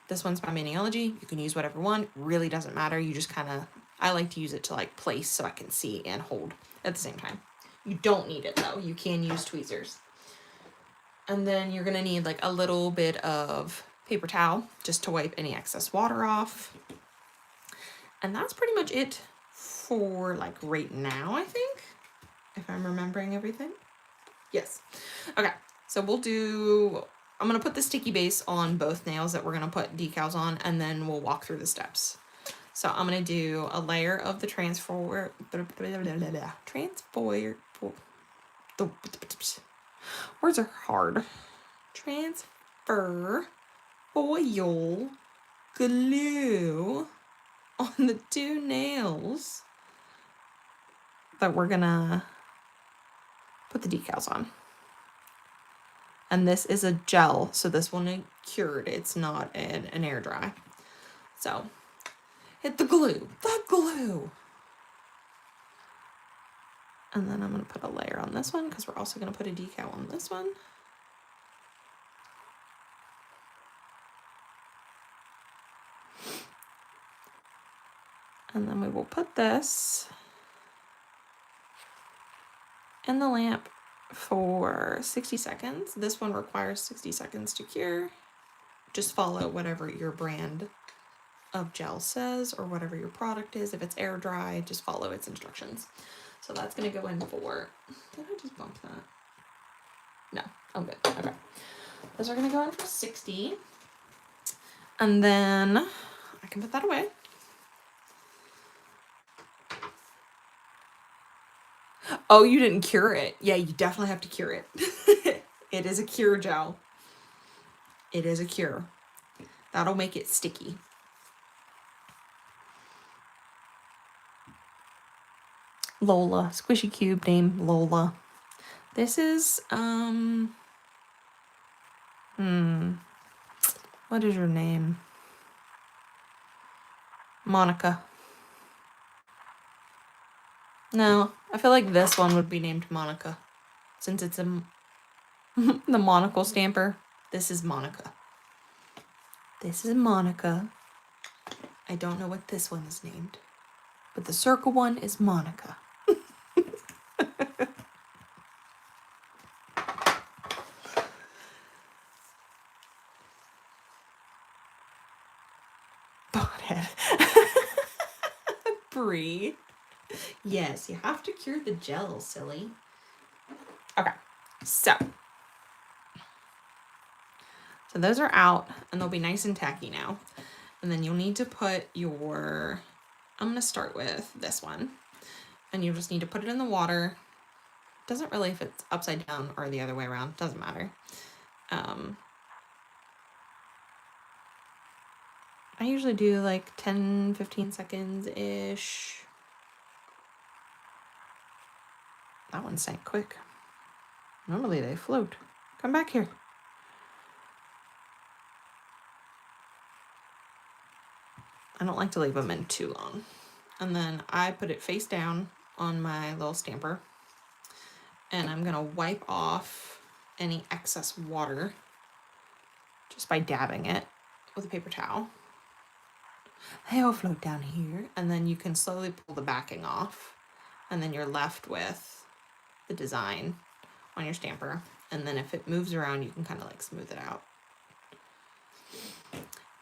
S1: This one's by Maniology. You can use whatever one. Really doesn't matter. You just kind of, I like to use it to like place so I can see and hold at the same time. You don't need it though. You can use tweezers. And then you're going to need like a little bit of paper towel just to wipe any excess water off. And that's pretty much it for like right now, I think, if I'm remembering everything. Yes. Okay. So we'll do, I'm going to put the sticky base on both nails that we're going to put decals on, and then we'll walk through the steps. So I'm going to do a layer of the words are hard. Transfer foil glue on the two nails that we're gonna put the decals on. And this is a gel, so this one cured. It's not an air dry. So hit the glue. And then I'm gonna put a layer on this one because we're also gonna put a decal on this one. And then we will put this in the lamp for 60 seconds. This one requires 60 seconds to cure. Just follow whatever your brand of gel says or whatever your product is. If it's air dry, just follow its instructions. So that's gonna go in for, did I just bump that? No, I'm good, okay. Those are gonna go in for 60. And then I can put that away. Oh, you didn't cure it. Yeah, you definitely have to cure it. It is a cure gel. It is a cure. That'll make it sticky. Lola, squishy cube name Lola. This is, what is your name? Monica. No, I feel like this one would be named Monica. Since it's the monocle stamper. This is Monica. This is Monica. I don't know what this one is named. But the circle one is Monica. Bonehead. Brie. Yes, you have to cure the gel, silly. Okay, so those are out, and they'll be nice and tacky now. And then you'll need to put your, I'm going to start with this one. And you just need to put it in the water. Doesn't really if it's upside down or the other way around. Doesn't matter. I usually do like 10-15 seconds-ish. That one sank quick. Normally they float. Come back here. I don't like to leave them in too long. And then I put it face down on my little stamper. And I'm gonna wipe off any excess water just by dabbing it with a paper towel. They all float down here. And then you can slowly pull the backing off. And then you're left with the design on your stamper. And then if it moves around, you can kind of like smooth it out.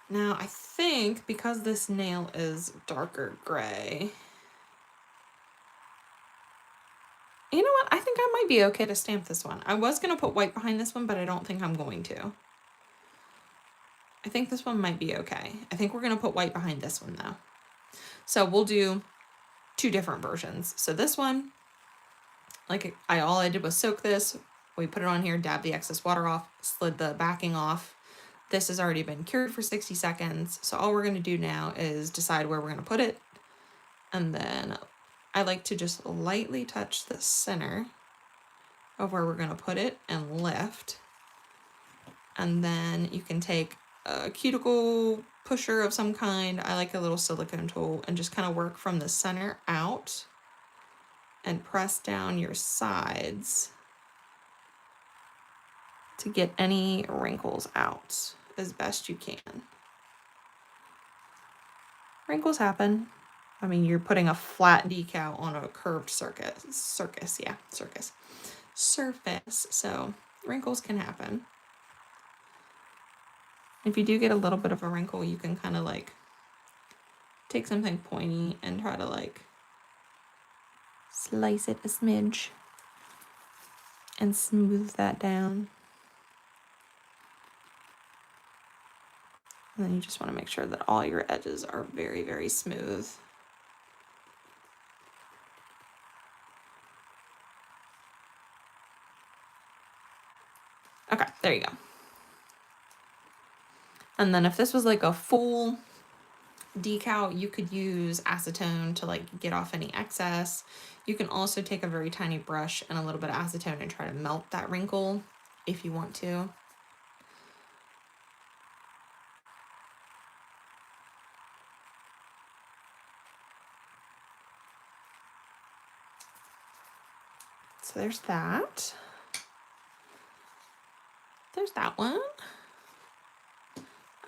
S1: Now, I think because this nail is darker gray, you know what? I think I might be okay to stamp this one. I was going to put white behind this one, but I don't think I'm going to. I think this one might be okay. I think we're going to put white behind this one, though. So we'll do two different versions. So this one, like all I did was soak this. We put it on here, dab the excess water off, slid the backing off. This has already been cured for 60 seconds. So all we're going to do now is decide where we're going to put it. And then I like to just lightly touch the center of where we're going to put it and lift. And then you can take a cuticle pusher of some kind. I like a little silicone tool and just kind of work from the center out and press down your sides to get any wrinkles out as best you can. Wrinkles happen. I mean, you're putting a flat decal on a curved surface, so wrinkles can happen. If you do get a little bit of a wrinkle, you can kind of like take something pointy and try to like slice it a smidge and smooth that down. And then you just want to make sure that all your edges are very, very smooth. Okay, there you go. And then if this was like a full decal, you could use acetone to like get off any excess. You can also take a very tiny brush and a little bit of acetone and try to melt that wrinkle if you want to. So there's that. There's that one.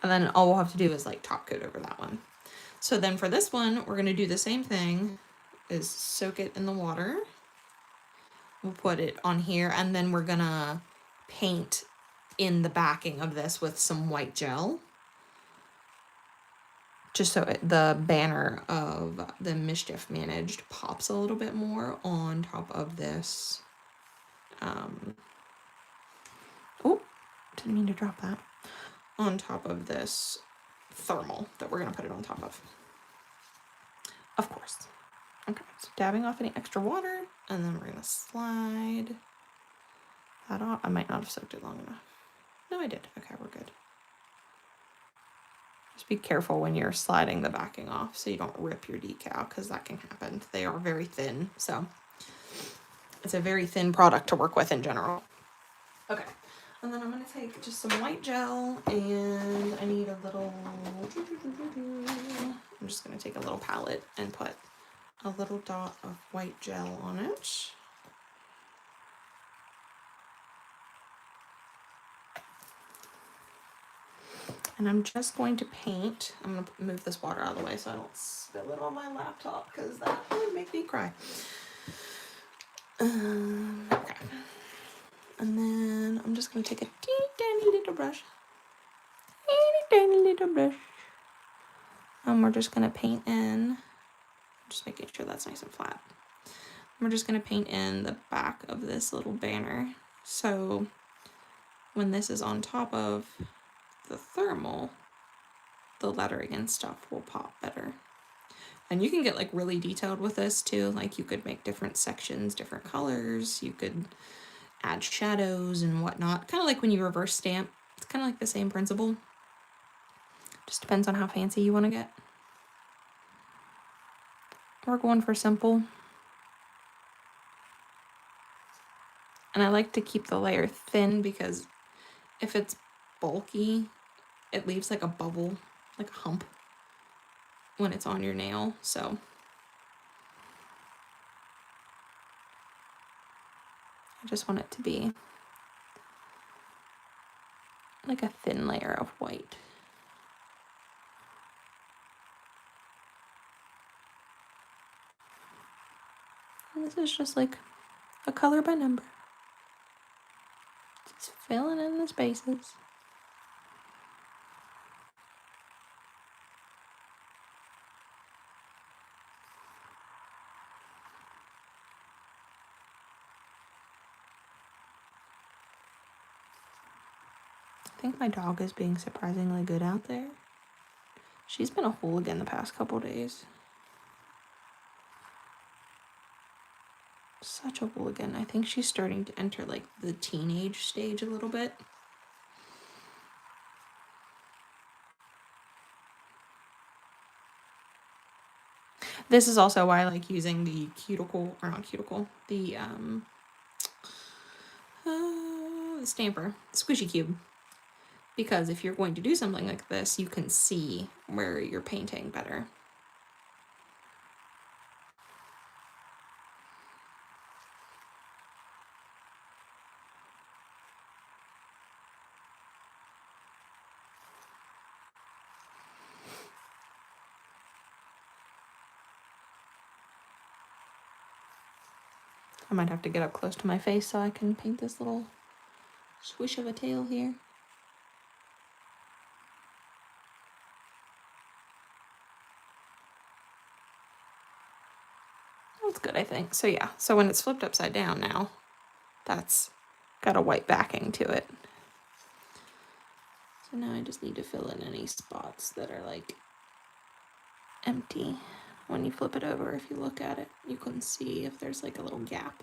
S1: And then all we'll have to do is like top coat over that one. So then for this one, we're going to do the same thing, is soak it in the water. We'll put it on here, and then we're going to paint in the backing of this with some white gel. Just so the banner of the Mischief Managed pops a little bit more on top of this. Oh, didn't mean to drop that. On top of this thermal that we're going to put it on top of. Of course. Okay, so dabbing off any extra water, and then we're going to slide that off. I might not have soaked it long enough. No, I did. Okay, we're good. Just be careful when you're sliding the backing off so you don't rip your decal, because that can happen. They are very thin, so it's a very thin product to work with in general. Okay, and then I'm going to take just some white gel, and I need a little... I'm just going to take a little palette and put a little dot of white gel on it. And I'm just going to paint. I'm going to move this water out of the way so I don't spill it on my laptop, because that would make me cry. Okay. And then I'm just going to take a teeny tiny little brush. And we're just going to paint in. Just making sure that's nice and flat. We're just going to paint in the back of this little banner. So when this is on top of the thermal, the lettering and stuff will pop better. And you can get like really detailed with this too. Like you could make different sections, different colors. You could add shadows and whatnot. Kind of like when you reverse stamp. It's kind of like the same principle. Just depends on how fancy you want to get. We're going for simple. And I like to keep the layer thin, because if it's bulky, it leaves like a bubble, like a hump when it's on your nail. So I just want it to be like a thin layer of white. And this is just like a color by number. Just filling in the spaces. I think my dog is being surprisingly good out there. She's been a hooligan the past couple days. Such a hooligan. I think she's starting to enter like the teenage stage a little bit. This is also why I like using the the stamper, squishy cube. Because if you're going to do something like this, you can see where you're painting better. I might have to get up close to my face so I can paint this little swish of a tail here. That's good, I think. So yeah, so when it's flipped upside down now, that's got a white backing to it. So now I just need to fill in any spots that are like empty. When you flip it over, if you look at it, you can see if there's like a little gap.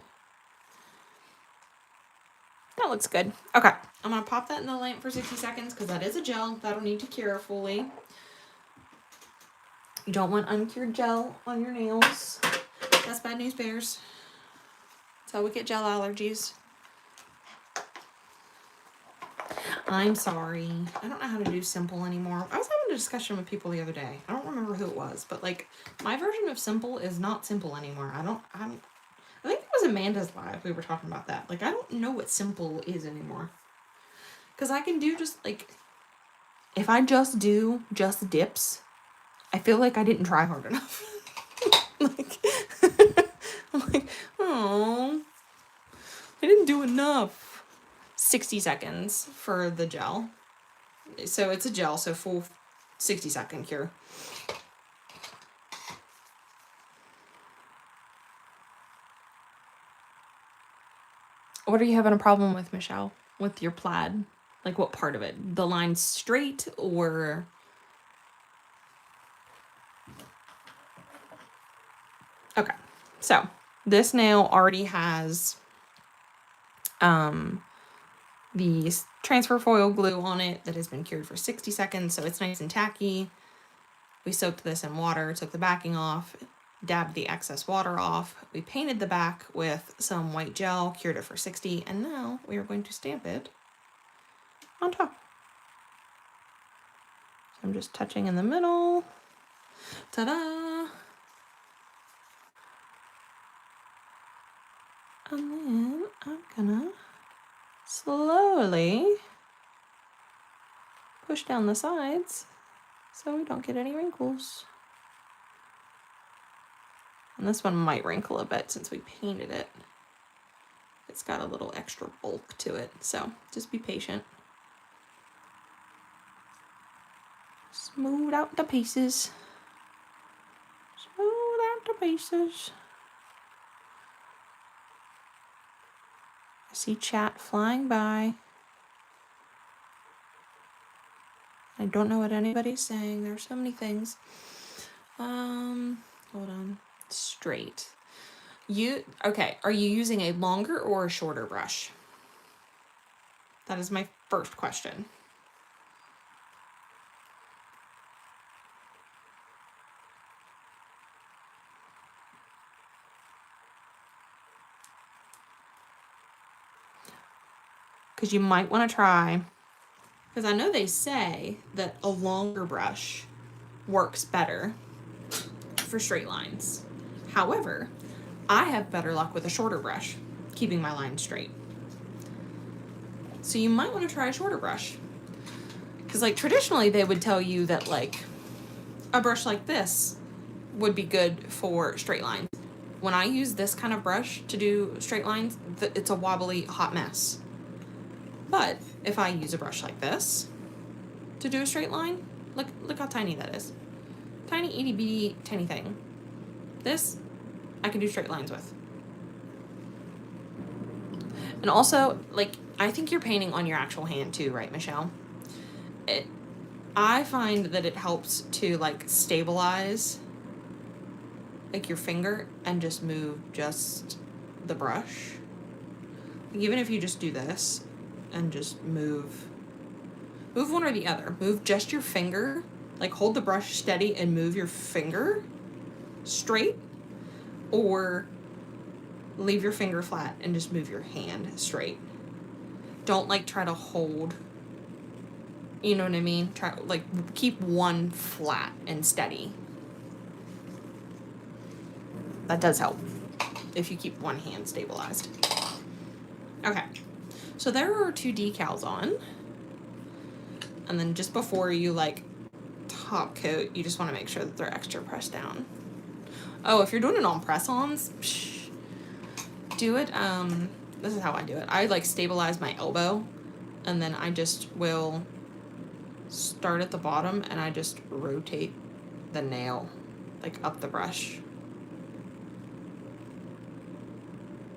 S1: That looks good. Okay, I'm gonna pop that in the lamp for 60 seconds because that is a gel. That'll need to cure fully. You don't want uncured gel on your nails. That's bad news, bears. That's how we get gel allergies. I'm sorry. I don't know how to do simple anymore. I was having a discussion with people the other day. I don't remember who it was, but like my version of simple is not simple anymore. I think it was Amanda's live. We were talking about that. Like I don't know what simple is anymore. Cause I can do just like, if I just do just dips, I feel like I didn't try hard enough. Like, I'm like, oh, I didn't do enough. 60 seconds for the gel. So it's a gel, so full 60-second cure. What are you having a problem with, Michelle? With your plaid? Like what part of it? The line straight or... Okay, so this nail already has the transfer foil glue on it that has been cured for 60 seconds, so it's nice and tacky. We soaked this in water, took the backing off, dabbed the excess water off. We painted the back with some white gel, cured it for 60, and now we are going to stamp it on top. So I'm just touching in the middle. Ta-da! And then I'm gonna slowly push down the sides so we don't get any wrinkles. And this one might wrinkle a bit since we painted it. It's got a little extra bulk to it, so just be patient. Smooth out the pieces. Smooth out the pieces. I see chat flying by. I don't know what anybody's saying. There's so many things. Hold on. Straight. Okay, are you using a longer or a shorter brush? That is my first question. Because you might want to try, because I know they say that a longer brush works better for straight lines. However, I have better luck with a shorter brush, keeping my lines straight. So you might want to try a shorter brush. Because like traditionally they would tell you that like a brush like this would be good for straight lines. When I use this kind of brush to do straight lines, it's a wobbly hot mess. But if I use a brush like this to do a straight line, look how tiny that is. Tiny, itty bitty, tiny thing. This, I can do straight lines with. And also, like, I think you're painting on your actual hand too, right, Michelle? I find that it helps to, like, stabilize, like, your finger and just move just the brush. Like, even if you just do this and just move one or the other. Move just your finger, like hold the brush steady and move your finger straight, or leave your finger flat and just move your hand straight. Don't like try to hold, you know what I mean? Try like keep one flat and steady. That does help if you keep one hand stabilized. Okay, so there are 2 decals on. And then just before you like top coat, you just want to make sure that they're extra pressed down. Oh, if you're doing it on press-ons, do it, this is how I do it. I like stabilize my elbow, and then I just will start at the bottom and I just rotate the nail like up the brush.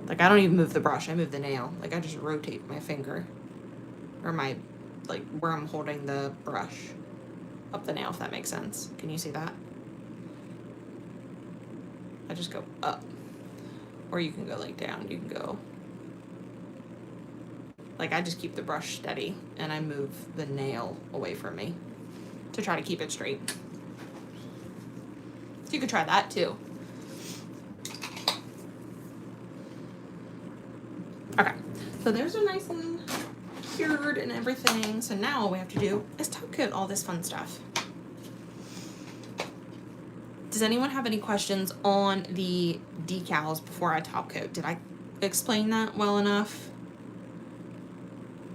S1: Like I don't even move the brush, I move the nail. Like I just rotate my finger or my, like where I'm holding the brush up the nail, if that makes sense. Can you see that? I just go up. Or you can go like down, you can go. Like I just keep the brush steady and I move the nail away from me to try to keep it straight. So you could try that too. Okay, so there's a nice and cured and everything. So now all we have to do is top coat all this fun stuff. Does anyone have any questions on the decals before I top coat? Did I explain that well enough?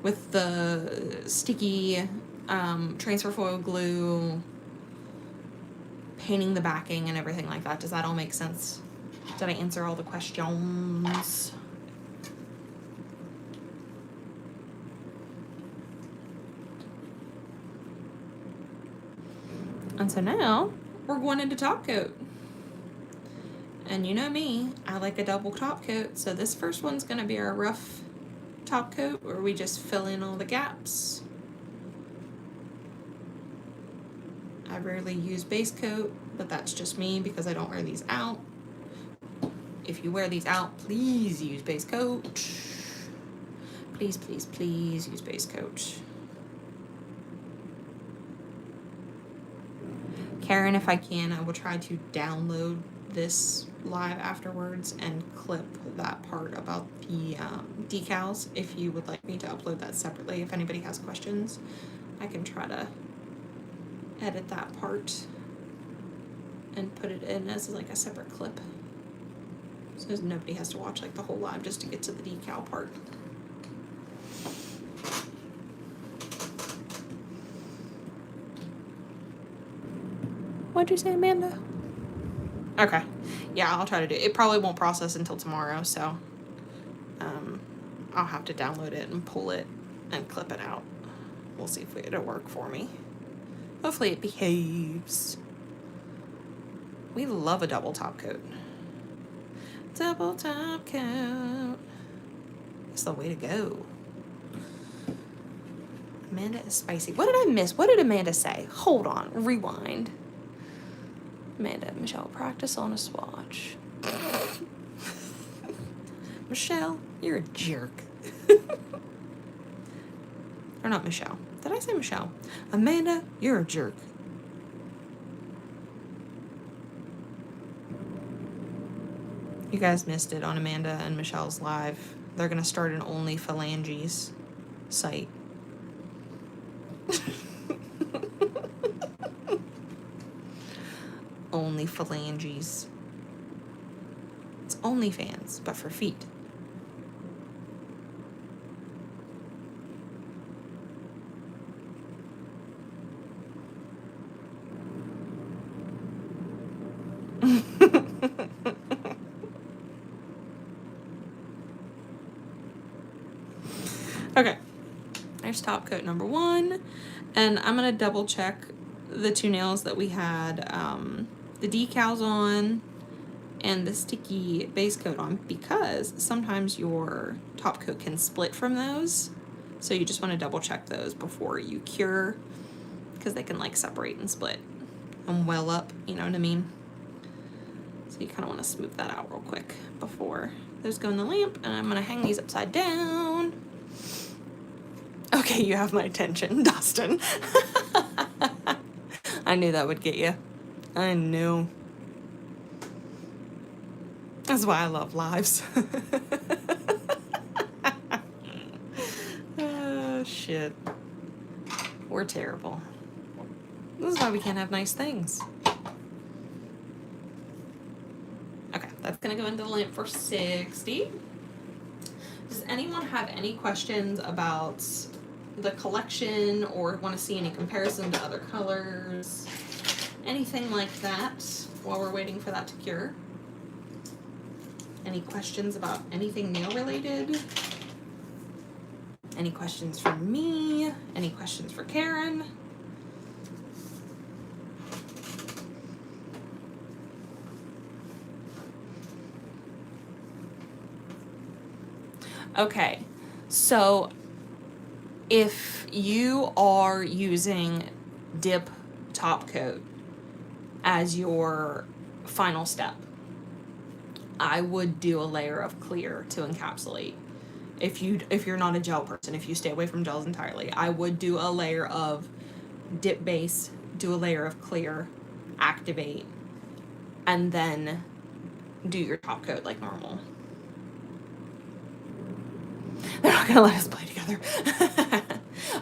S1: With the sticky transfer foil glue, painting the backing and everything like that. Does that all make sense? Did I answer all the questions? And so now we're going into top coat. And you know me, I like a double top coat. So this first one's gonna be our rough top coat where we just fill in all the gaps. I rarely use base coat, but that's just me because I don't wear these out. If you wear these out, please use base coat. Please, please, please use base coat. Karen, if I can, I will try to download this live afterwards and clip that part about the decals if you would like me to upload that separately. If anybody has questions, I can try to edit that part and put it in as like a separate clip so nobody has to watch like the whole live just to get to the decal part. What'd you say, Amanda? Okay. Yeah, I'll try to do it. It probably won't process until tomorrow, so I'll have to download it and pull it and clip it out. We'll see if it'll work for me. Hopefully it behaves. We love a double top coat. Double top coat. It's the way to go. Amanda is spicy. What did I miss? What did Amanda say? Hold on. Rewind. Amanda and Michelle practice on a swatch. Michelle, you're a jerk. Or not Michelle. Did I say Michelle? Amanda, you're a jerk. You guys missed it on Amanda and Michelle's live. They're going to start an Only Phalanges site. Only Phalanges. It's OnlyFans, but for feet. Okay, there's top coat number 1, and I'm gonna double check the 2 nails that we had the decals on and the sticky base coat on, because sometimes your top coat can split from those, so you just want to double check those before you cure, because they can like separate and split and well up, you know what I mean? So you kind of want to smooth that out real quick before those go in the lamp. And I'm gonna hang these upside down. Okay, you have my attention, Dustin. I knew that would get you. I knew. That's why I love lives. Oh, shit. We're terrible. This is why we can't have nice things. Okay, that's gonna go into the lamp for 60. Does anyone have any questions about the collection or want to see any comparison to other colors? Anything like that while we're waiting for that to cure? Any questions about anything nail related? Any questions for me? Any questions for Karen? Okay, so if you are using dip top coat as your final step, I would do a layer of clear to encapsulate. If you're not a gel person, if you stay away from gels entirely, I would do a layer of dip base, do a layer of clear, activate, and then do your top coat like normal. They're not gonna let us play together.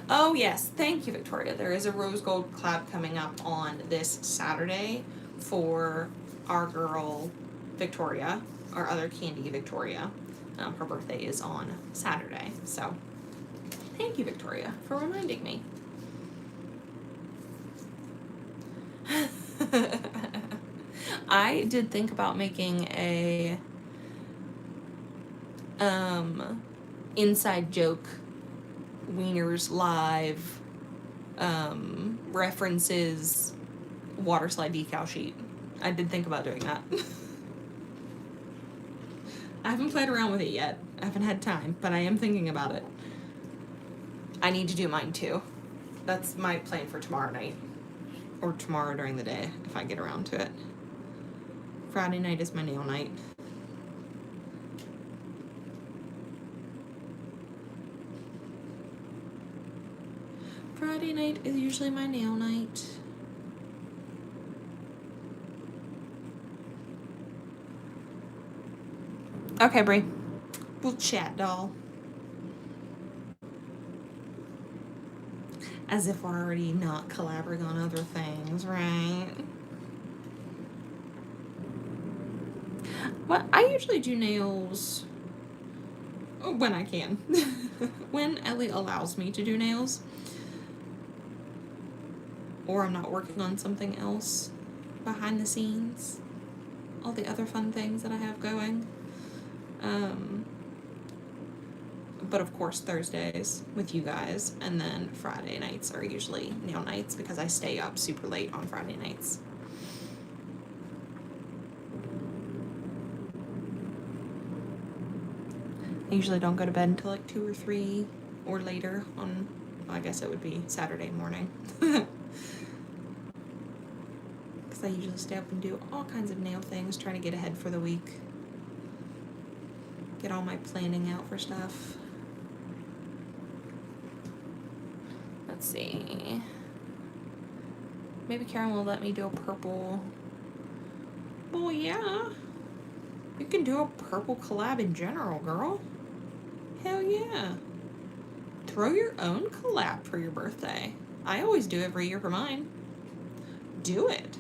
S1: Oh yes, thank you, Victoria. There is a rose gold collab coming up on this Saturday for our girl Victoria, our other Candy Victoria. Her birthday is on Saturday, so thank you, Victoria, for reminding me. I did think about making a inside joke Wieners live references water slide decal sheet. I did think about doing that. I haven't played around with it yet. I haven't had time, but I am thinking about it. I need to do mine too. That's my plan for tomorrow night. Or tomorrow during the day, if I get around to it. Friday night is my nail night. Friday night is usually my nail night. Okay, Brie. We'll chat, doll. As if we're already not collaborating on other things, right? Well, I usually do nails when I can. When Ellie allows me to do nails. Or I'm not working on something else behind the scenes. All the other fun things that I have going. But of course Thursdays with you guys, and then Friday nights are usually nail nights because I stay up super late on Friday nights. I usually don't go to bed until like 2 or 3 or later on, well, I guess it would be Saturday morning. Because I usually stay up and do all kinds of nail things, trying to get ahead for the week. Get all my planning out for stuff. Let's see. Maybe Karen will let me do a purple. Well, yeah. You can do a purple collab in general, girl. Hell yeah. Throw your own collab for your birthday. I always do every year for mine. Do it.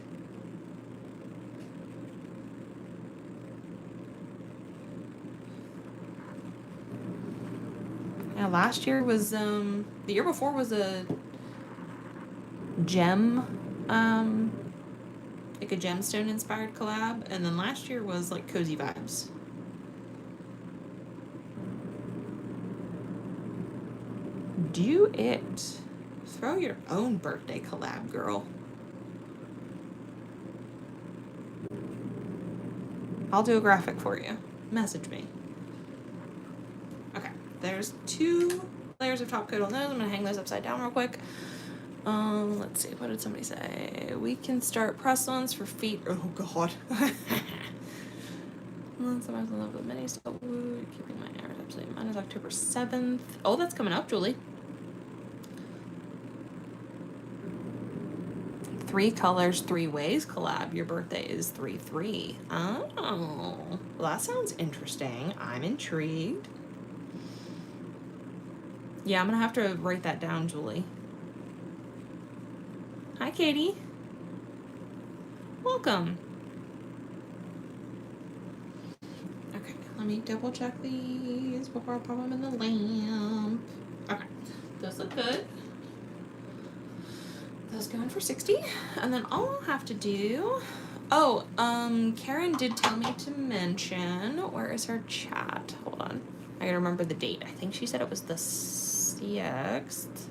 S1: Yeah, last year was, the year before was a gem, like a gemstone inspired collab, and then last year was like cozy vibes. Do it. Throw your own birthday collab, girl. I'll do a graphic for you. Message me. Okay, there's 2 layers of top coat on those. I'm gonna hang those upside down real quick. Let's see, what did somebody say? We can start press-ons for feet. Oh god. Sometimes I love the mini stuff. Keeping my hours absolutely. Mine is October 7th. Oh, that's coming up, Julie. 3 colors, 3 ways collab. Your birthday is 3/3. Oh, well, that sounds interesting. I'm intrigued. Yeah, I'm gonna have to write that down, Julie. Hi, Katie. Welcome. Okay, let me double check these before I pop them in the lamp. Okay, those look good. Those going for 60. And then all I'll have to do Oh, Karen did tell me to mention, where is her chat? Hold on. I gotta remember the date. I think she said it was the 6th.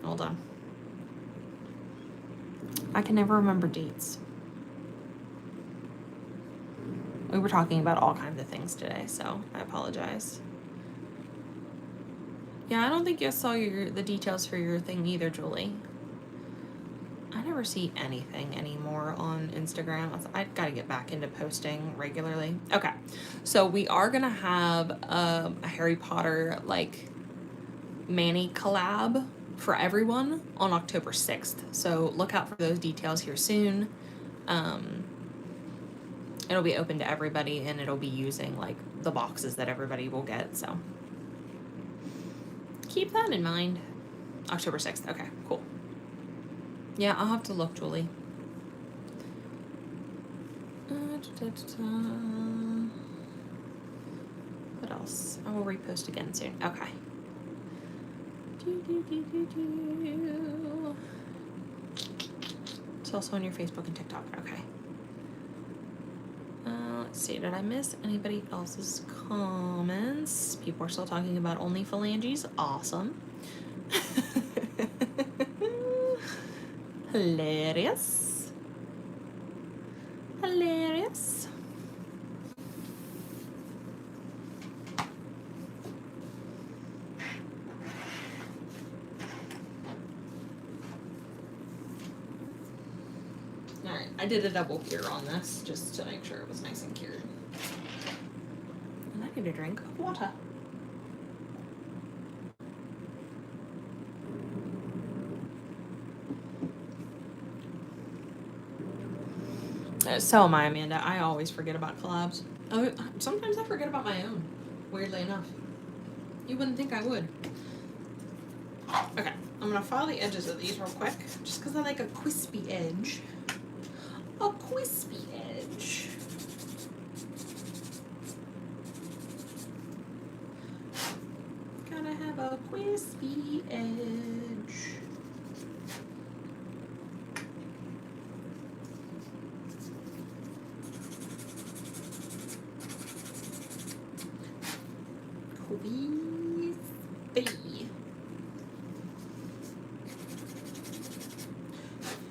S1: Hold on. I can never remember dates. We were talking about all kinds of things today, so I apologize. Yeah, I don't think you saw the details for your thing either, Julie. I never see anything anymore on Instagram. I've got to get back into posting regularly. Okay, so we are gonna have a Harry Potter like Manny collab for everyone on October 6th. So look out for those details here soon. It'll be open to everybody, and it'll be using like the boxes that everybody will get. So keep that in mind. October 6th. Okay, cool. Yeah, I'll have to look, Julie. What else? I will repost again soon. Okay. It's also on your Facebook and TikTok. Okay. Let's see. Did I miss anybody else's comments? People are still talking about only phalanges. Awesome. Hilarious. Hilarious. Alright, I did a double cure on this just to make sure it was nice and cured. And I need a drink of water. So am I, Amanda. I always forget about collabs. Oh, sometimes I forget about my own, weirdly enough. You wouldn't think I would. Okay, I'm gonna file the edges of these real quick, just because I like a crispy edge. A crispy edge. Gotta have a crispy edge.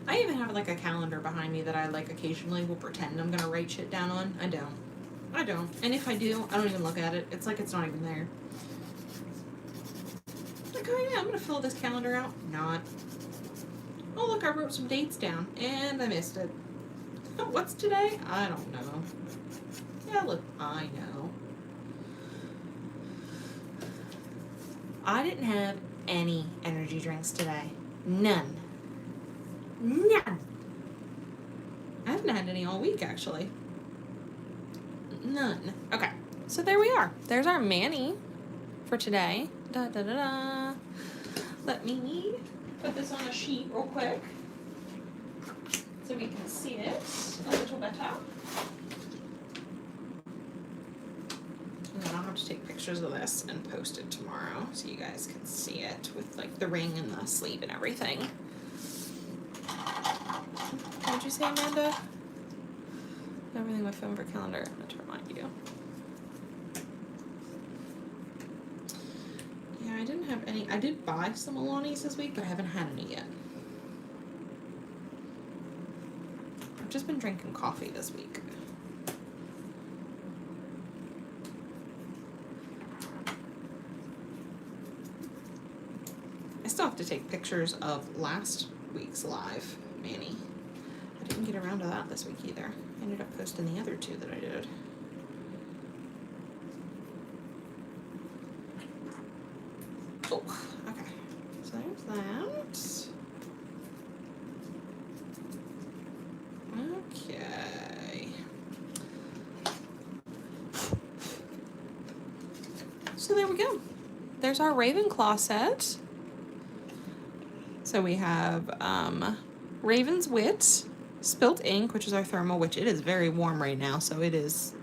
S1: I even have like a calendar behind me that I like occasionally will pretend I'm gonna write shit down on. I don't. And if I do, I don't even look at it. It's like it's not even there. Like, oh yeah, I'm gonna fill this calendar out. Not. Oh look, I wrote some dates down and I missed it. Oh, what's today? I don't know. Yeah, look, I know. I didn't have any energy drinks today. None. I haven't had any all week, actually. None. Okay, so there we are. There's our Manny for today. Da da da da. Let me put this on a sheet real quick so we can see it a little better. And then I'll have to take pictures of this and post it tomorrow so you guys can see it with like the ring and the sleeve and everything. What did you say, Amanda? Everything my phone for calendar. I meant to remind you. Yeah, I didn't have any. I did buy some Alani's this week, but I haven't had any yet. I've just been drinking coffee this week. I still have to take pictures of last week's live, Manny. I didn't get around to that this week either. I ended up posting the other two that I did. Oh, okay. So there's that. Okay. So there we go. There's our Ravenclaw set. So we have Raven's Wit, Spilt Ink, which is our thermal, which it is very warm right now, so it is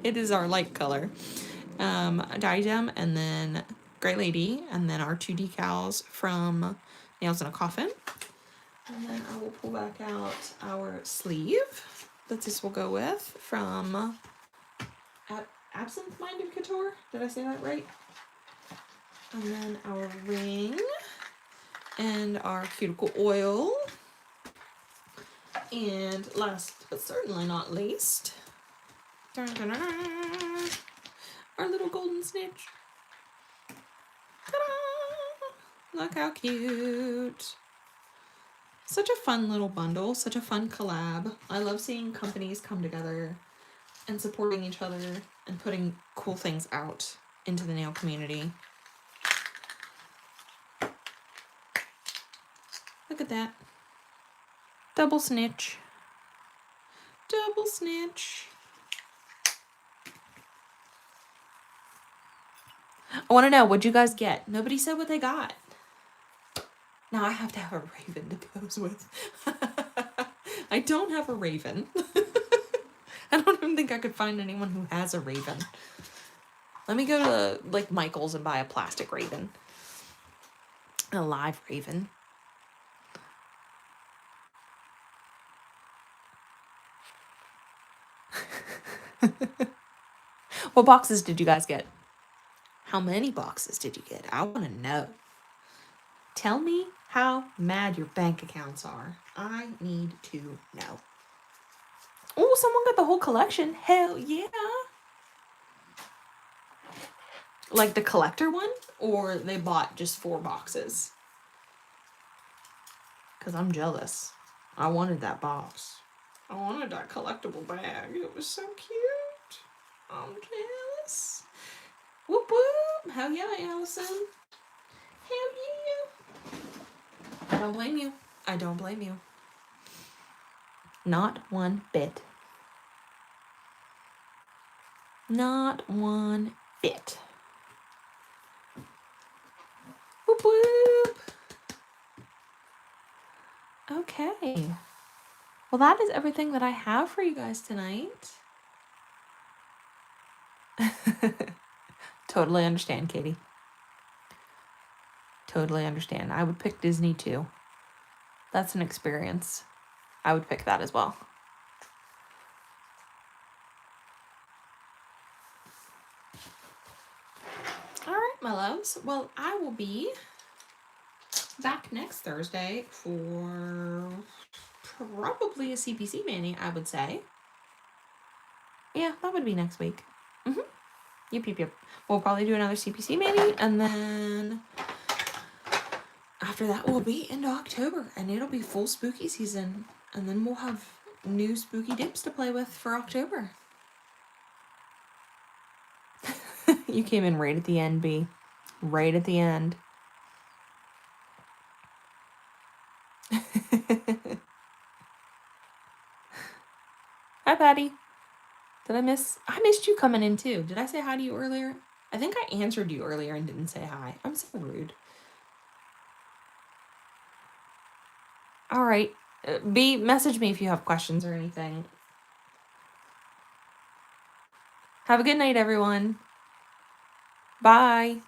S1: it is our light color. Diadem, and then Gray Lady, and then our 2 decals from Nails in a Coffin. And then I will pull back out our sleeve that this will go with from Absinthe Minded Couture. Did I say that right? And then our ring and our cuticle oil. And last but certainly not least, our little golden snitch. Ta-da! Look how cute. Such a fun little bundle, such a fun collab. I love seeing companies come together and supporting each other and putting cool things out into the nail community. Look at that. Double snitch. Double snitch. I want to know, what'd you guys get? Nobody said what they got. Now I have to have a raven to pose with. I don't have a raven. I don't even think I could find anyone who has a raven. Let me go to like Michael's and buy a plastic raven. A live raven. What boxes did you guys get? How many boxes did you get? I want to know. Tell me how mad your bank accounts are. I need to know. Oh, someone got the whole collection. Hell yeah. Like the collector one? Or they bought just 4 boxes? Because I'm jealous. I wanted that box. I wanted that collectible bag. It was so cute. I'm jealous. Whoop whoop. Hell yeah, Allison. Hell yeah. I don't blame you. I don't blame you. Not one bit. Not one bit. Whoop whoop. Okay. Well, that is everything that I have for you guys tonight. Totally understand, Katie. Totally understand. I would pick Disney too. That's an experience. I would pick that as well. All right, my loves. Well, I will be back next Thursday for probably a CPC mani, I would say. Yeah, that would be next week. Yep. We'll probably do another CPC mani, and then after that we'll be into October, and it'll be full spooky season, and then we'll have new spooky dips to play with for October. You came in right at the end, B. Right at the end. Hi, Patty. I missed you coming in too. Did I say hi to you earlier? I think I answered you earlier and didn't say hi. I'm so rude. All right. B, message me if you have questions or anything. Have a good night, everyone. Bye.